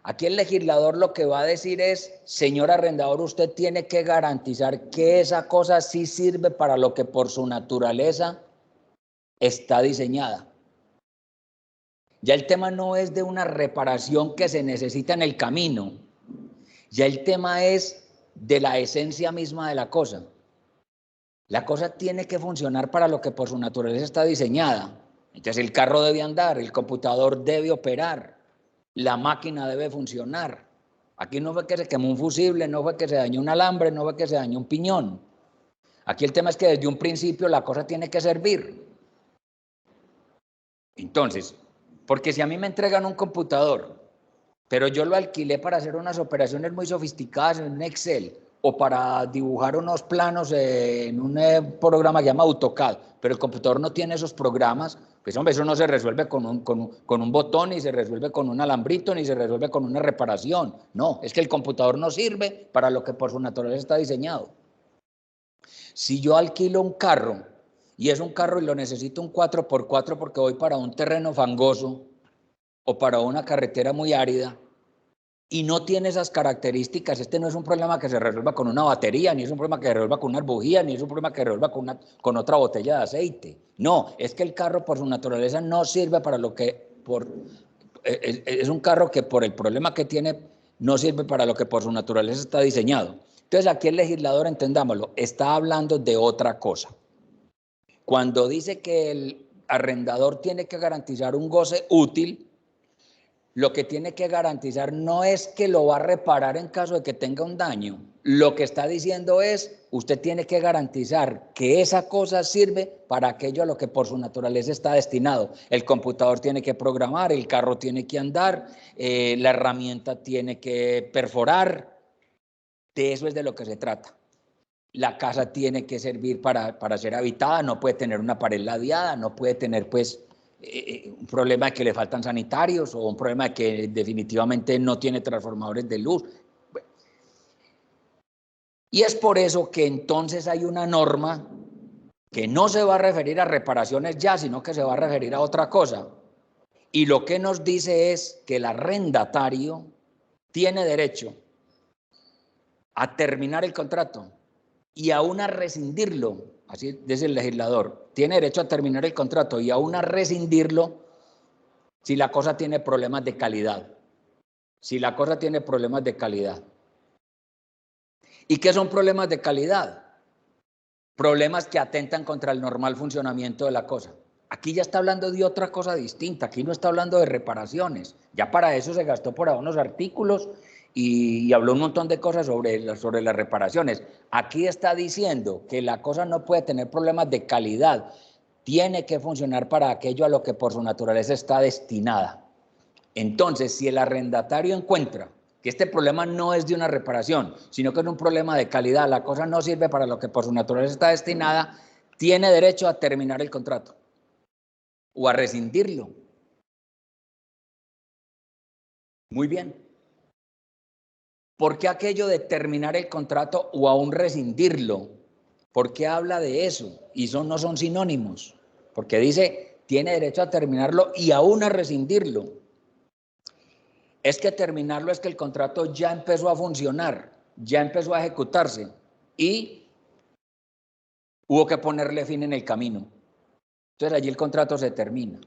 Aquí el legislador lo que va a decir es, señor arrendador, usted tiene que garantizar que esa cosa sí sirve para lo que por su naturaleza está diseñada. Ya el tema no es de una reparación que se necesita en el camino. Ya el tema es de la esencia misma de la cosa. La cosa tiene que funcionar para lo que por su naturaleza está diseñada. Entonces el carro debe andar, el computador debe operar, la máquina debe funcionar. Aquí no fue que se quemó un fusible, no fue que se dañó un alambre, no fue que se dañó un piñón. Aquí el tema es que desde un principio la cosa tiene que servir. Entonces, porque si a mí me entregan un computador, pero yo lo alquilé para hacer unas operaciones muy sofisticadas en un Excel o para dibujar unos planos en un programa que se llama AutoCAD, pero el computador no tiene esos programas, pues hombre, eso no se resuelve con un botón, ni se resuelve con un alambrito, ni se resuelve con una reparación. No, es que el computador no sirve para lo que por su naturaleza está diseñado. Si yo alquilo un carro, y es un carro y lo necesito un 4x4 porque voy para un terreno fangoso o para una carretera muy árida y no tiene esas características, este no es un problema que se resuelva con una batería, ni es un problema que se resuelva con una bujía, ni es un problema que se resuelva con otra botella de aceite. No, es que el carro por su naturaleza no sirve para lo que es un carro que por el problema que tiene no sirve para lo que por su naturaleza está diseñado. Entonces aquí el legislador, entendámoslo, está hablando de otra cosa. Cuando dice que el arrendador tiene que garantizar un goce útil, lo que tiene que garantizar no es que lo va a reparar en caso de que tenga un daño. Lo que está diciendo es, usted tiene que garantizar que esa cosa sirve para aquello a lo que por su naturaleza está destinado. El computador tiene que programar, el carro tiene que andar, la herramienta tiene que perforar. De eso es de lo que se trata. La casa tiene que servir para ser habitada, no puede tener una pared ladeada, no puede tener pues un problema de que le faltan sanitarios o un problema de que definitivamente no tiene transformadores de luz. Bueno. Y es por eso que entonces hay una norma que no se va a referir a reparaciones ya, sino que se va a referir a otra cosa. Y lo que nos dice es que el arrendatario tiene derecho a terminar el contrato y aún a rescindirlo, así dice el legislador, tiene derecho a terminar el contrato y aún a rescindirlo si la cosa tiene problemas de calidad. Si la cosa tiene problemas de calidad. ¿Y qué son problemas de calidad? Problemas que atentan contra el normal funcionamiento de la cosa. Aquí ya está hablando de otra cosa distinta, aquí no está hablando de reparaciones. Ya para eso se gastó por ahí unos artículos y habló un montón de cosas sobre las reparaciones. Aquí está diciendo que la cosa no puede tener problemas de calidad, tiene que funcionar para aquello a lo que por su naturaleza está destinada. Entonces, si el arrendatario encuentra que este problema no es de una reparación, sino que es un problema de calidad, la cosa no sirve para lo que por su naturaleza está destinada, tiene derecho a terminar el contrato o a rescindirlo. Muy bien. ¿Por qué aquello de terminar el contrato o aún rescindirlo? ¿Por qué habla de eso? Y no son sinónimos. Porque dice, tiene derecho a terminarlo y aún a rescindirlo. Es que terminarlo es que el contrato ya empezó a funcionar, ya empezó a ejecutarse y hubo que ponerle fin en el camino. Entonces allí el contrato se termina.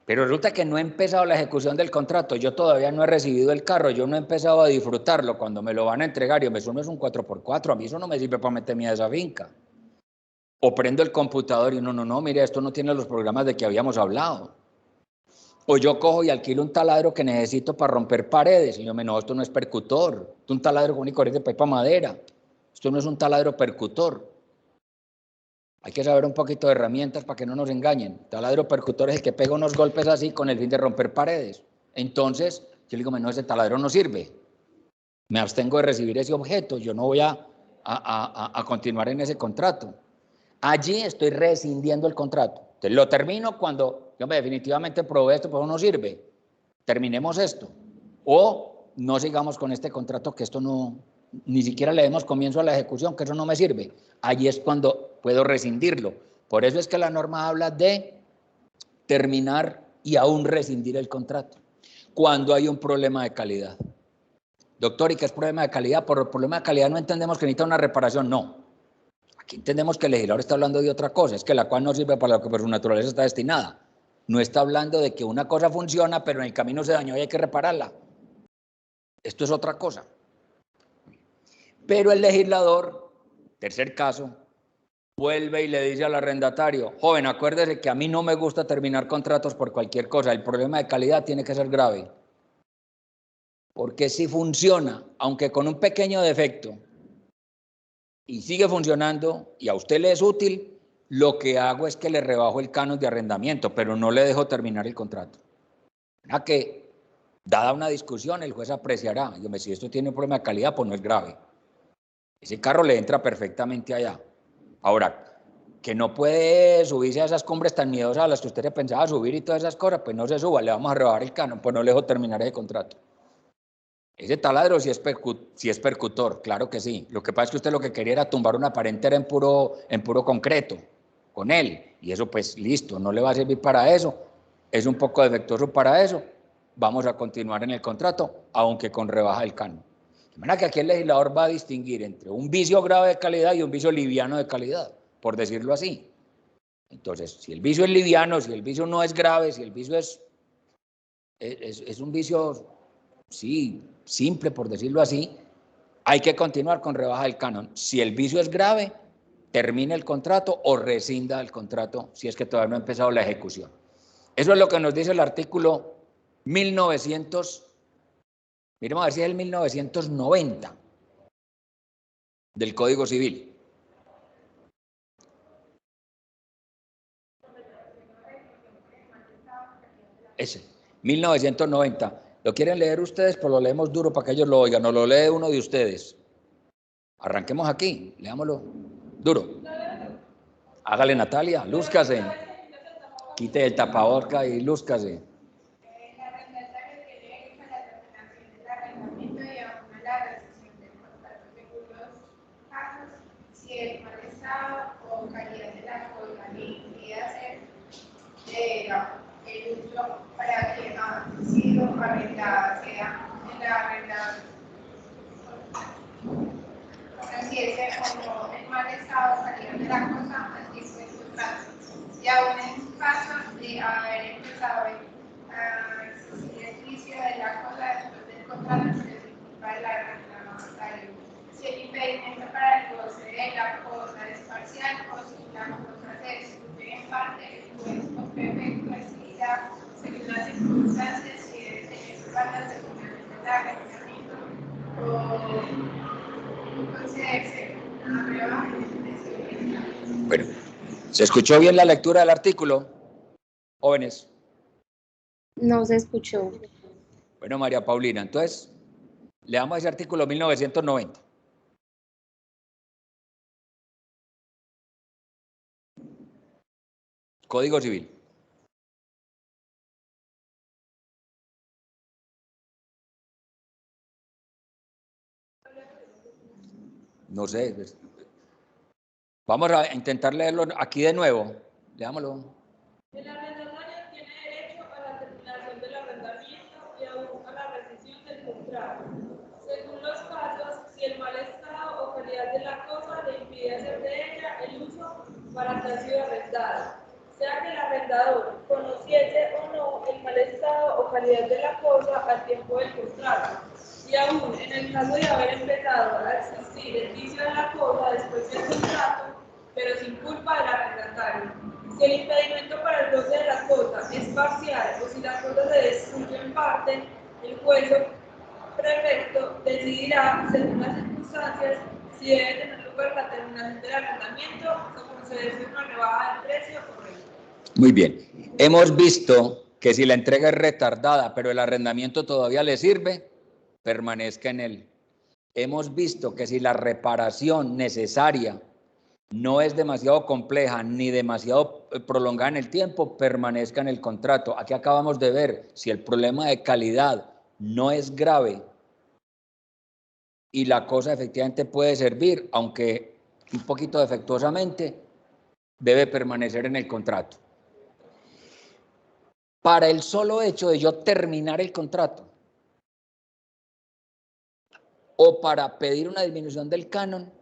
Pero resulta que no he empezado la ejecución del contrato, yo todavía no he recibido el carro, yo no he empezado a disfrutarlo, cuando me lo van a entregar, eso no es un 4x4, a mí eso no me sirve para meterme a esa finca. O prendo el computador y no, mire, esto no tiene los programas de que habíamos hablado. O yo cojo y alquilo un taladro que necesito para romper paredes, y yo me no, esto no es percutor, esto es un taladro con y corriente para ir para madera, esto no es un taladro percutor. Hay que saber un poquito de herramientas para que no nos engañen. Taladro percutor es el que pega unos golpes así con el fin de romper paredes. Entonces, yo le digo, no, ese taladro no sirve. Me abstengo de recibir ese objeto, yo no voy a continuar en ese contrato. Allí estoy rescindiendo el contrato. Entonces, lo termino cuando yo definitivamente probé esto, pues no sirve. Terminemos esto. O no sigamos con este contrato, que esto no, ni siquiera le demos comienzo a la ejecución, que eso no me sirve. Allí es cuando puedo rescindirlo. Por eso es que la norma habla de terminar y aún rescindir el contrato. Cuando hay un problema de calidad. Doctor, ¿y qué es problema de calidad? Por el problema de calidad no entendemos que necesita una reparación, no. Aquí entendemos que el legislador está hablando de otra cosa, es que la cual no sirve para lo que por su naturaleza está destinada. No está hablando de que una cosa funciona, pero en el camino se dañó y hay que repararla. Esto es otra cosa. Pero el legislador, tercer caso, vuelve y le dice al arrendatario, joven, acuérdese que a mí no me gusta terminar contratos por cualquier cosa, el problema de calidad tiene que ser grave. Porque si funciona, aunque con un pequeño defecto, y sigue funcionando y a usted le es útil, lo que hago es que le rebajo el canon de arrendamiento, pero no le dejo terminar el contrato. A que, dada una discusión, el juez apreciará, si esto tiene un problema de calidad, pues no es grave. Ese carro le entra perfectamente allá. Ahora, que no puede subirse a esas cumbres tan miedosas a las que usted le pensaba subir y todas esas cosas, pues no se suba, le vamos a rebajar el canon, pues no le dejo terminar ese contrato. Ese taladro sí es percutor, claro que sí. Lo que pasa es que usted lo que quería era tumbar una pared entera en puro concreto con él. Y eso pues listo, no le va a servir para eso. Es un poco defectuoso para eso. Vamos a continuar en el contrato, aunque con rebaja del canon. De manera que aquí el legislador va a distinguir entre un vicio grave de calidad y un vicio liviano de calidad, por decirlo así. Entonces, si el vicio es liviano, si el vicio no es grave, si el vicio es un vicio, sí, simple, por decirlo así, hay que continuar con rebaja del canon. Si el vicio es grave, termine el contrato o rescinda el contrato si es que todavía no ha empezado la ejecución. Eso es lo que nos dice el artículo 1900, miremos a ver si es el 1990 del Código Civil. Ese, 1990. ¿Lo quieren leer ustedes? Pues lo leemos duro para que ellos lo oigan. No lo lee uno de ustedes. Arranquemos aquí. Leámoslo duro. Hágale, Natalia. Lúzcase. Quite el tapabocas y lúzcase. El arrendatario tiene derecho a la terminación del arrendamiento y aún a la rescisión del contrato según los casos, si el mal estado o calidad de la cosa le impide hacer el uso para que ha sido arrendada, sea el arrendador conociese o no el mal estado o calidad de la cosa al tiempo del contrato. Y aún en caso de haber empezado a existir el juicio de la cosa después del contrato, se les inculpa el arrendatario. Si el impedimento para el goce de la cosa es parcial o si la cosa se discute en parte, el juez o prefecto decidirá según las circunstancias si debe tener lugar la terminación del arrendamiento o concederse una prueba de Bueno, ¿se escuchó bien la lectura del artículo, jóvenes? No se escuchó. Bueno, María Paulina, entonces, leamos ese artículo 1990. Código Civil. No sé. Vamos a intentar leerlo aquí de nuevo. Leámoslo. El arrendatario tiene derecho a la terminación del arrendamiento y aún a la rescisión del contrato, según los casos, si el mal estado o calidad de la cosa le impide hacer de ella el uso para que ha sido arrendada, sea que el arrendador conociese o no el mal estado o calidad de la cosa al tiempo del contrato, y aún en el caso de haber empezado a existir el vicio de la cosa después del contrato, pero sin culpa del arrendatario. Si el impedimento para el goce de la cosa es parcial o si la cosa se destruye en parte, el juez o prefecto decidirá, según las circunstancias, si debe tener lugar la terminación del arrendamiento o concederse una rebaja del precio o renta. Muy bien. Hemos visto que si la entrega es retardada, pero el arrendamiento todavía le sirve, permanezca en él. Hemos visto que si la reparación necesaria no es demasiado compleja ni demasiado prolongada en el tiempo, permanezca en el contrato. Aquí acabamos de ver, si el problema de calidad no es grave y la cosa efectivamente puede servir, aunque un poquito defectuosamente, debe permanecer en el contrato. Para el solo hecho de yo terminar el contrato o para pedir una disminución del canon,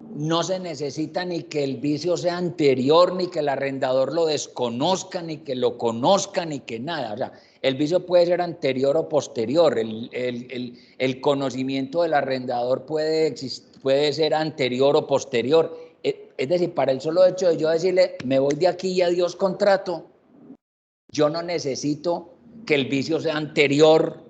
no se necesita ni que el vicio sea anterior, ni que el arrendador lo desconozca, ni que lo conozca, ni que nada. O sea, el vicio puede ser anterior o posterior. El conocimiento del arrendador puede ser anterior o posterior. Es decir, para el solo hecho de yo decirle, me voy de aquí y adiós contrato, yo no necesito que el vicio sea anterior.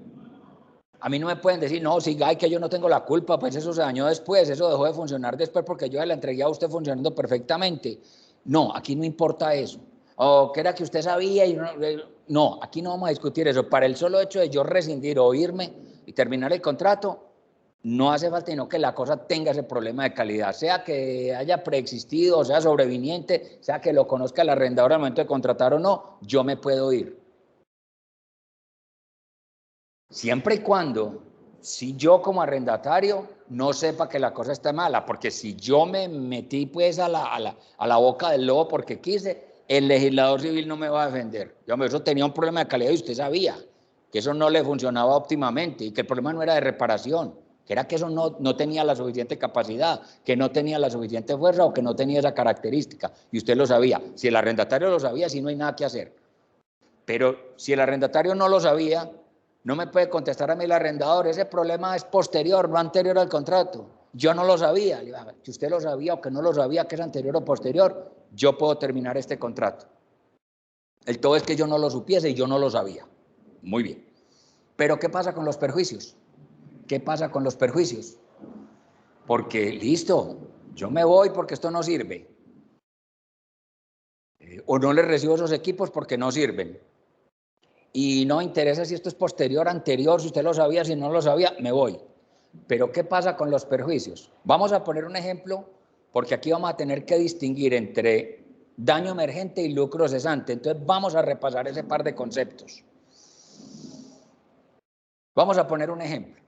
A mí no me pueden decir, no, siga, ay, que yo no tengo la culpa, pues eso se dañó después, eso dejó de funcionar después porque yo la entregué a usted funcionando perfectamente. No, aquí no importa eso. O que era que usted sabía y no, aquí no vamos a discutir eso. Para el solo hecho de yo rescindir o irme y terminar el contrato, no hace falta sino que la cosa tenga ese problema de calidad, sea que haya preexistido, sea sobreviniente, sea que lo conozca el arrendador al momento de contratar o no, yo me puedo ir. Siempre y cuando, si yo como arrendatario no sepa que la cosa está mala, porque si yo me metí pues a la boca del lobo porque quise, el legislador civil no me va a defender. Yo, eso tenía un problema de calidad y usted sabía que eso no le funcionaba óptimamente y que el problema no era de reparación, que era que eso no tenía la suficiente capacidad, que no tenía la suficiente fuerza o que no tenía esa característica. Y usted lo sabía. Si el arrendatario lo sabía, sí no hay nada que hacer. Pero si el arrendatario no lo sabía, no me puede contestar a mí el arrendador, ese problema es posterior, no anterior al contrato. Yo no lo sabía. Si usted lo sabía o que no lo sabía, que es anterior o posterior, yo puedo terminar este contrato. El todo es que yo no lo supiese y yo no lo sabía. Muy bien. Pero ¿qué pasa con los perjuicios? ¿Qué pasa con los perjuicios? Porque, listo, yo me voy porque esto no sirve. O no le recibo esos equipos porque no sirven. Y no me interesa si esto es posterior, anterior, si usted lo sabía, si no lo sabía, me voy. Pero ¿qué pasa con los perjuicios? Vamos a poner un ejemplo, porque aquí vamos a tener que distinguir entre daño emergente y lucro cesante. Entonces vamos a repasar ese par de conceptos. Vamos a poner un ejemplo.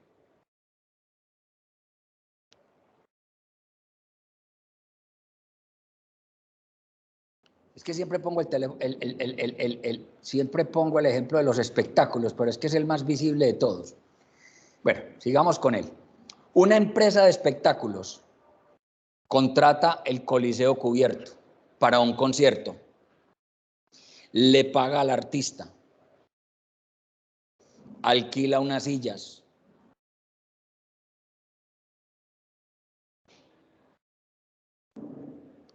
Es que siempre pongo siempre pongo el ejemplo de los espectáculos, pero es que es el más visible de todos. Bueno, sigamos con él. Una empresa de espectáculos contrata el Coliseo cubierto para un concierto. Le paga al artista. Alquila unas sillas.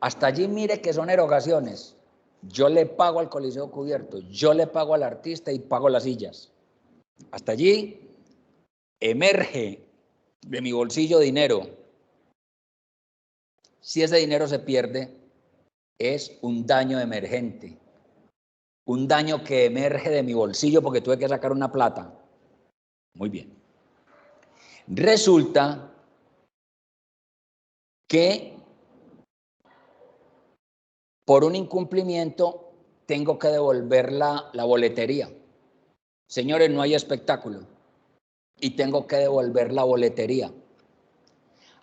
Hasta allí mire que son erogaciones. Yo le pago al Coliseo cubierto, yo le pago al artista y pago las sillas. Hasta allí emerge de mi bolsillo dinero. Si ese dinero se pierde, es un daño emergente. Un daño que emerge de mi bolsillo porque tuve que sacar una plata. Muy bien. Resulta que por un incumplimiento tengo que devolver la boletería. Señores, no hay espectáculo y tengo que devolver la boletería.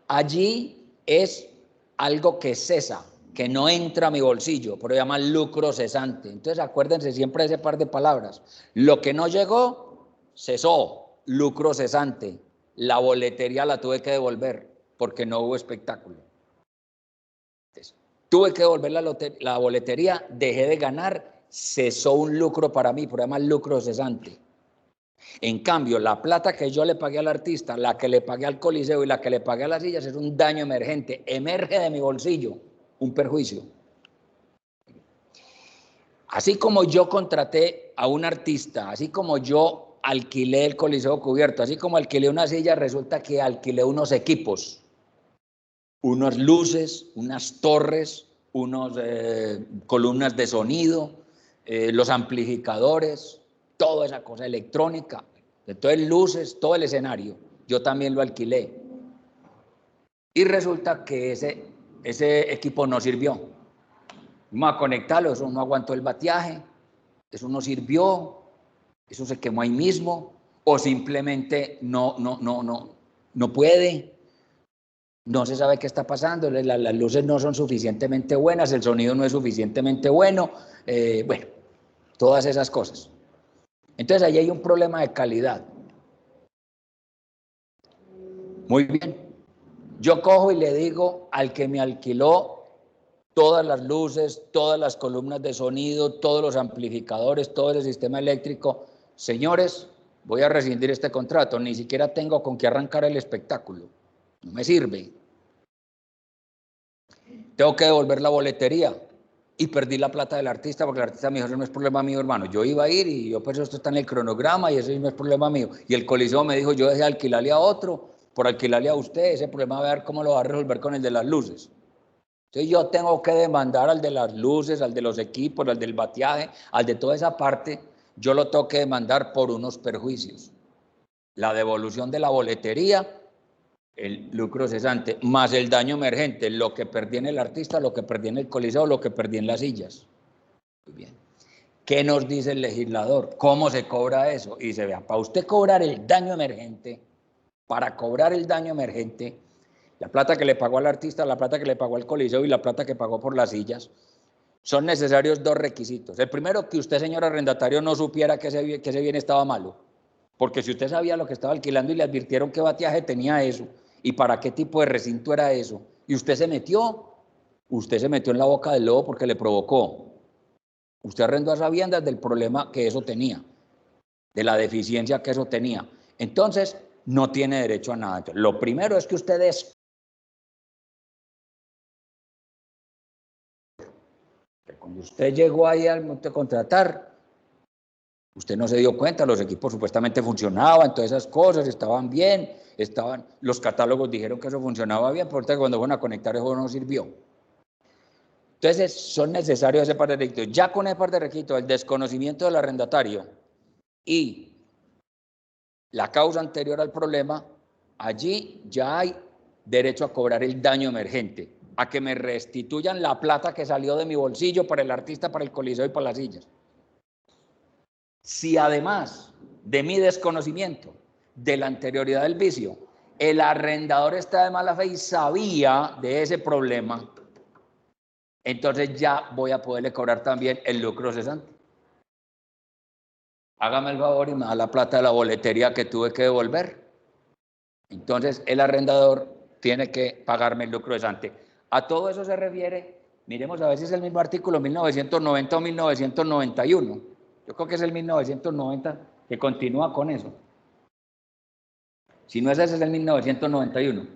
Allí es algo que cesa, que no entra a mi bolsillo, pero llama lucro cesante. Entonces acuérdense siempre de ese par de palabras. Lo que no llegó, cesó, lucro cesante. La boletería la tuve que devolver porque no hubo espectáculo. Entonces, tuve que devolver la boletería, dejé de ganar, cesó un lucro para mí, pero llama lucro cesante. En cambio, la plata que yo le pagué al artista, la que le pagué al Coliseo y la que le pagué a las sillas es un daño emergente. Emerge de mi bolsillo un perjuicio. Así como yo contraté a un artista, así como yo alquilé el Coliseo cubierto, así como alquilé una silla, resulta que alquilé unos equipos, unas luces, unas torres, unas columnas de sonido, los amplificadores, toda esa cosa electrónica. Entonces luces, todo el escenario, yo también lo alquilé. Y resulta que ese equipo no sirvió. Vamos a conectarlo, eso no aguantó el bateaje, eso no sirvió, eso se quemó ahí mismo, o simplemente no puede, no se sabe qué está pasando, las luces no son suficientemente buenas, el sonido no es suficientemente bueno, bueno, todas esas cosas. Entonces ahí hay un problema de calidad. Muy bien, yo cojo y le digo al que me alquiló todas las luces, todas las columnas de sonido, todos los amplificadores, todo el sistema eléctrico, señores, voy a rescindir este contrato, ni siquiera tengo con qué arrancar el espectáculo, no me sirve. Tengo que devolver la boletería y perdí la plata del artista porque el artista me dijo, eso no es problema mío, hermano, yo iba a ir y yo pues esto está en el cronograma y eso no es problema mío. Y el Coliseo me dijo, yo dejé de alquilarle a otro por alquilarle a usted, ese problema voy a ver cómo lo va a resolver con el de las luces. Entonces yo tengo que demandar al de las luces, al de los equipos, al del bateaje, al de toda esa parte, yo lo tengo que demandar por unos perjuicios. La devolución de la boletería, el lucro cesante, más el daño emergente, lo que perdí en el artista, lo que perdí en el Coliseo, lo que perdí en las sillas. Muy bien. ¿Qué nos dice el legislador? ¿Cómo se cobra eso? Y se vea, para usted cobrar el daño emergente, para cobrar el daño emergente, la plata que le pagó al artista, la plata que le pagó al Coliseo y la plata que pagó por las sillas, son necesarios dos requisitos. El primero, que usted, señor arrendatario, no supiera que ese bien estaba malo. Porque si usted sabía lo que estaba alquilando y le advirtieron qué bateaje tenía eso y para qué tipo de recinto era eso, y usted se metió en la boca del lobo porque le provocó. Usted arrendó a sabiendas del problema que eso tenía, de la deficiencia que eso tenía. Entonces, no tiene derecho a nada. Entonces, lo primero es que usted cuando usted llegó ahí al monte a contratar, usted no se dio cuenta, los equipos supuestamente funcionaban, todas esas cosas estaban bien, los catálogos dijeron que eso funcionaba bien, pero cuando fueron a conectar eso no sirvió. Entonces son necesarios ese par de requisitos. Ya con ese par de requisitos, el desconocimiento del arrendatario y la causa anterior al problema, allí ya hay derecho a cobrar el daño emergente. a que me restituyan la plata que salió de mi bolsillo para el artista, para el coliseo y para las sillas. Si además de mi desconocimiento, de la anterioridad del vicio, el arrendador está de mala fe y sabía de ese problema, entonces ya voy a poderle cobrar también el lucro cesante. Hágame el favor y me da la plata de la boletería que tuve que devolver. Entonces el arrendador tiene que pagarme el lucro cesante. A todo eso se refiere, miremos a ver si es el mismo artículo 1990 o 1991. Yo creo que es el 1990 que continúa con eso. Si no es ese, es el 1991.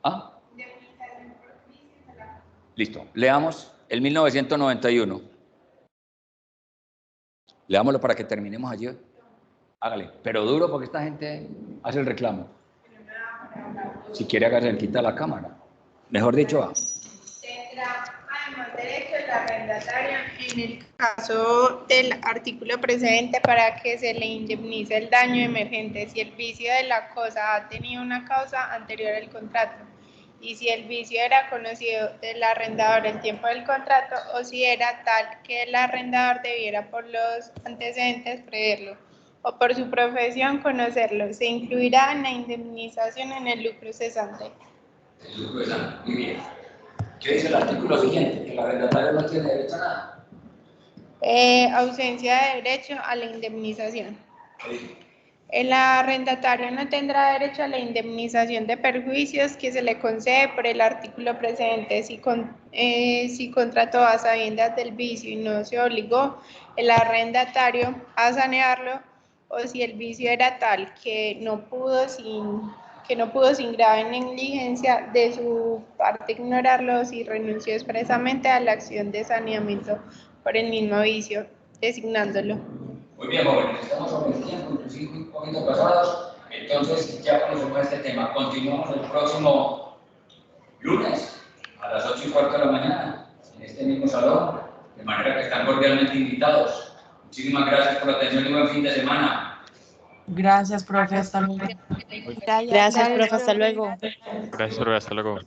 ¿Ah? Listo, leamos el 1991. Leámoslo para que terminemos allí. Hágale, pero duro porque esta gente hace el reclamo. Si quiere, hágase, quita la cámara. Mejor dicho, va. Tendrá además derecho el arrendatario en el caso del artículo precedente para que se le indemnice el daño emergente si el vicio de la cosa ha tenido una causa anterior al contrato y si el vicio era conocido del arrendador el tiempo del contrato o si era tal que el arrendador debiera por los antecedentes preverlo o por su profesión conocerlo. Se incluirá en la indemnización en el lucro cesante. El lucro cesante, muy bien. ¿Qué dice el artículo siguiente? Que el arrendatario no tiene derecho a nada. Ausencia de derecho a la indemnización. El arrendatario no tendrá derecho a la indemnización de perjuicios que se le concede por el artículo precedente si contrató a sabiendas del vicio y no se obligó el arrendatario a sanearlo o si el vicio era tal que no pudo sin grave negligencia de su parte ignorarlo si renunció expresamente a la acción de saneamiento por el mismo vicio, designándolo. Muy bien, jóvenes, estamos sobre el tiempo, inclusive un poquito pasados, entonces ya conocemos este tema. Continuamos el próximo lunes a las 8:15 de la mañana en este mismo salón, de manera que están cordialmente invitados. Muchísimas gracias por la atención y buen fin de semana. Gracias, profe, hasta luego. Gracias, profe, hasta luego. Gracias, profe, hasta luego.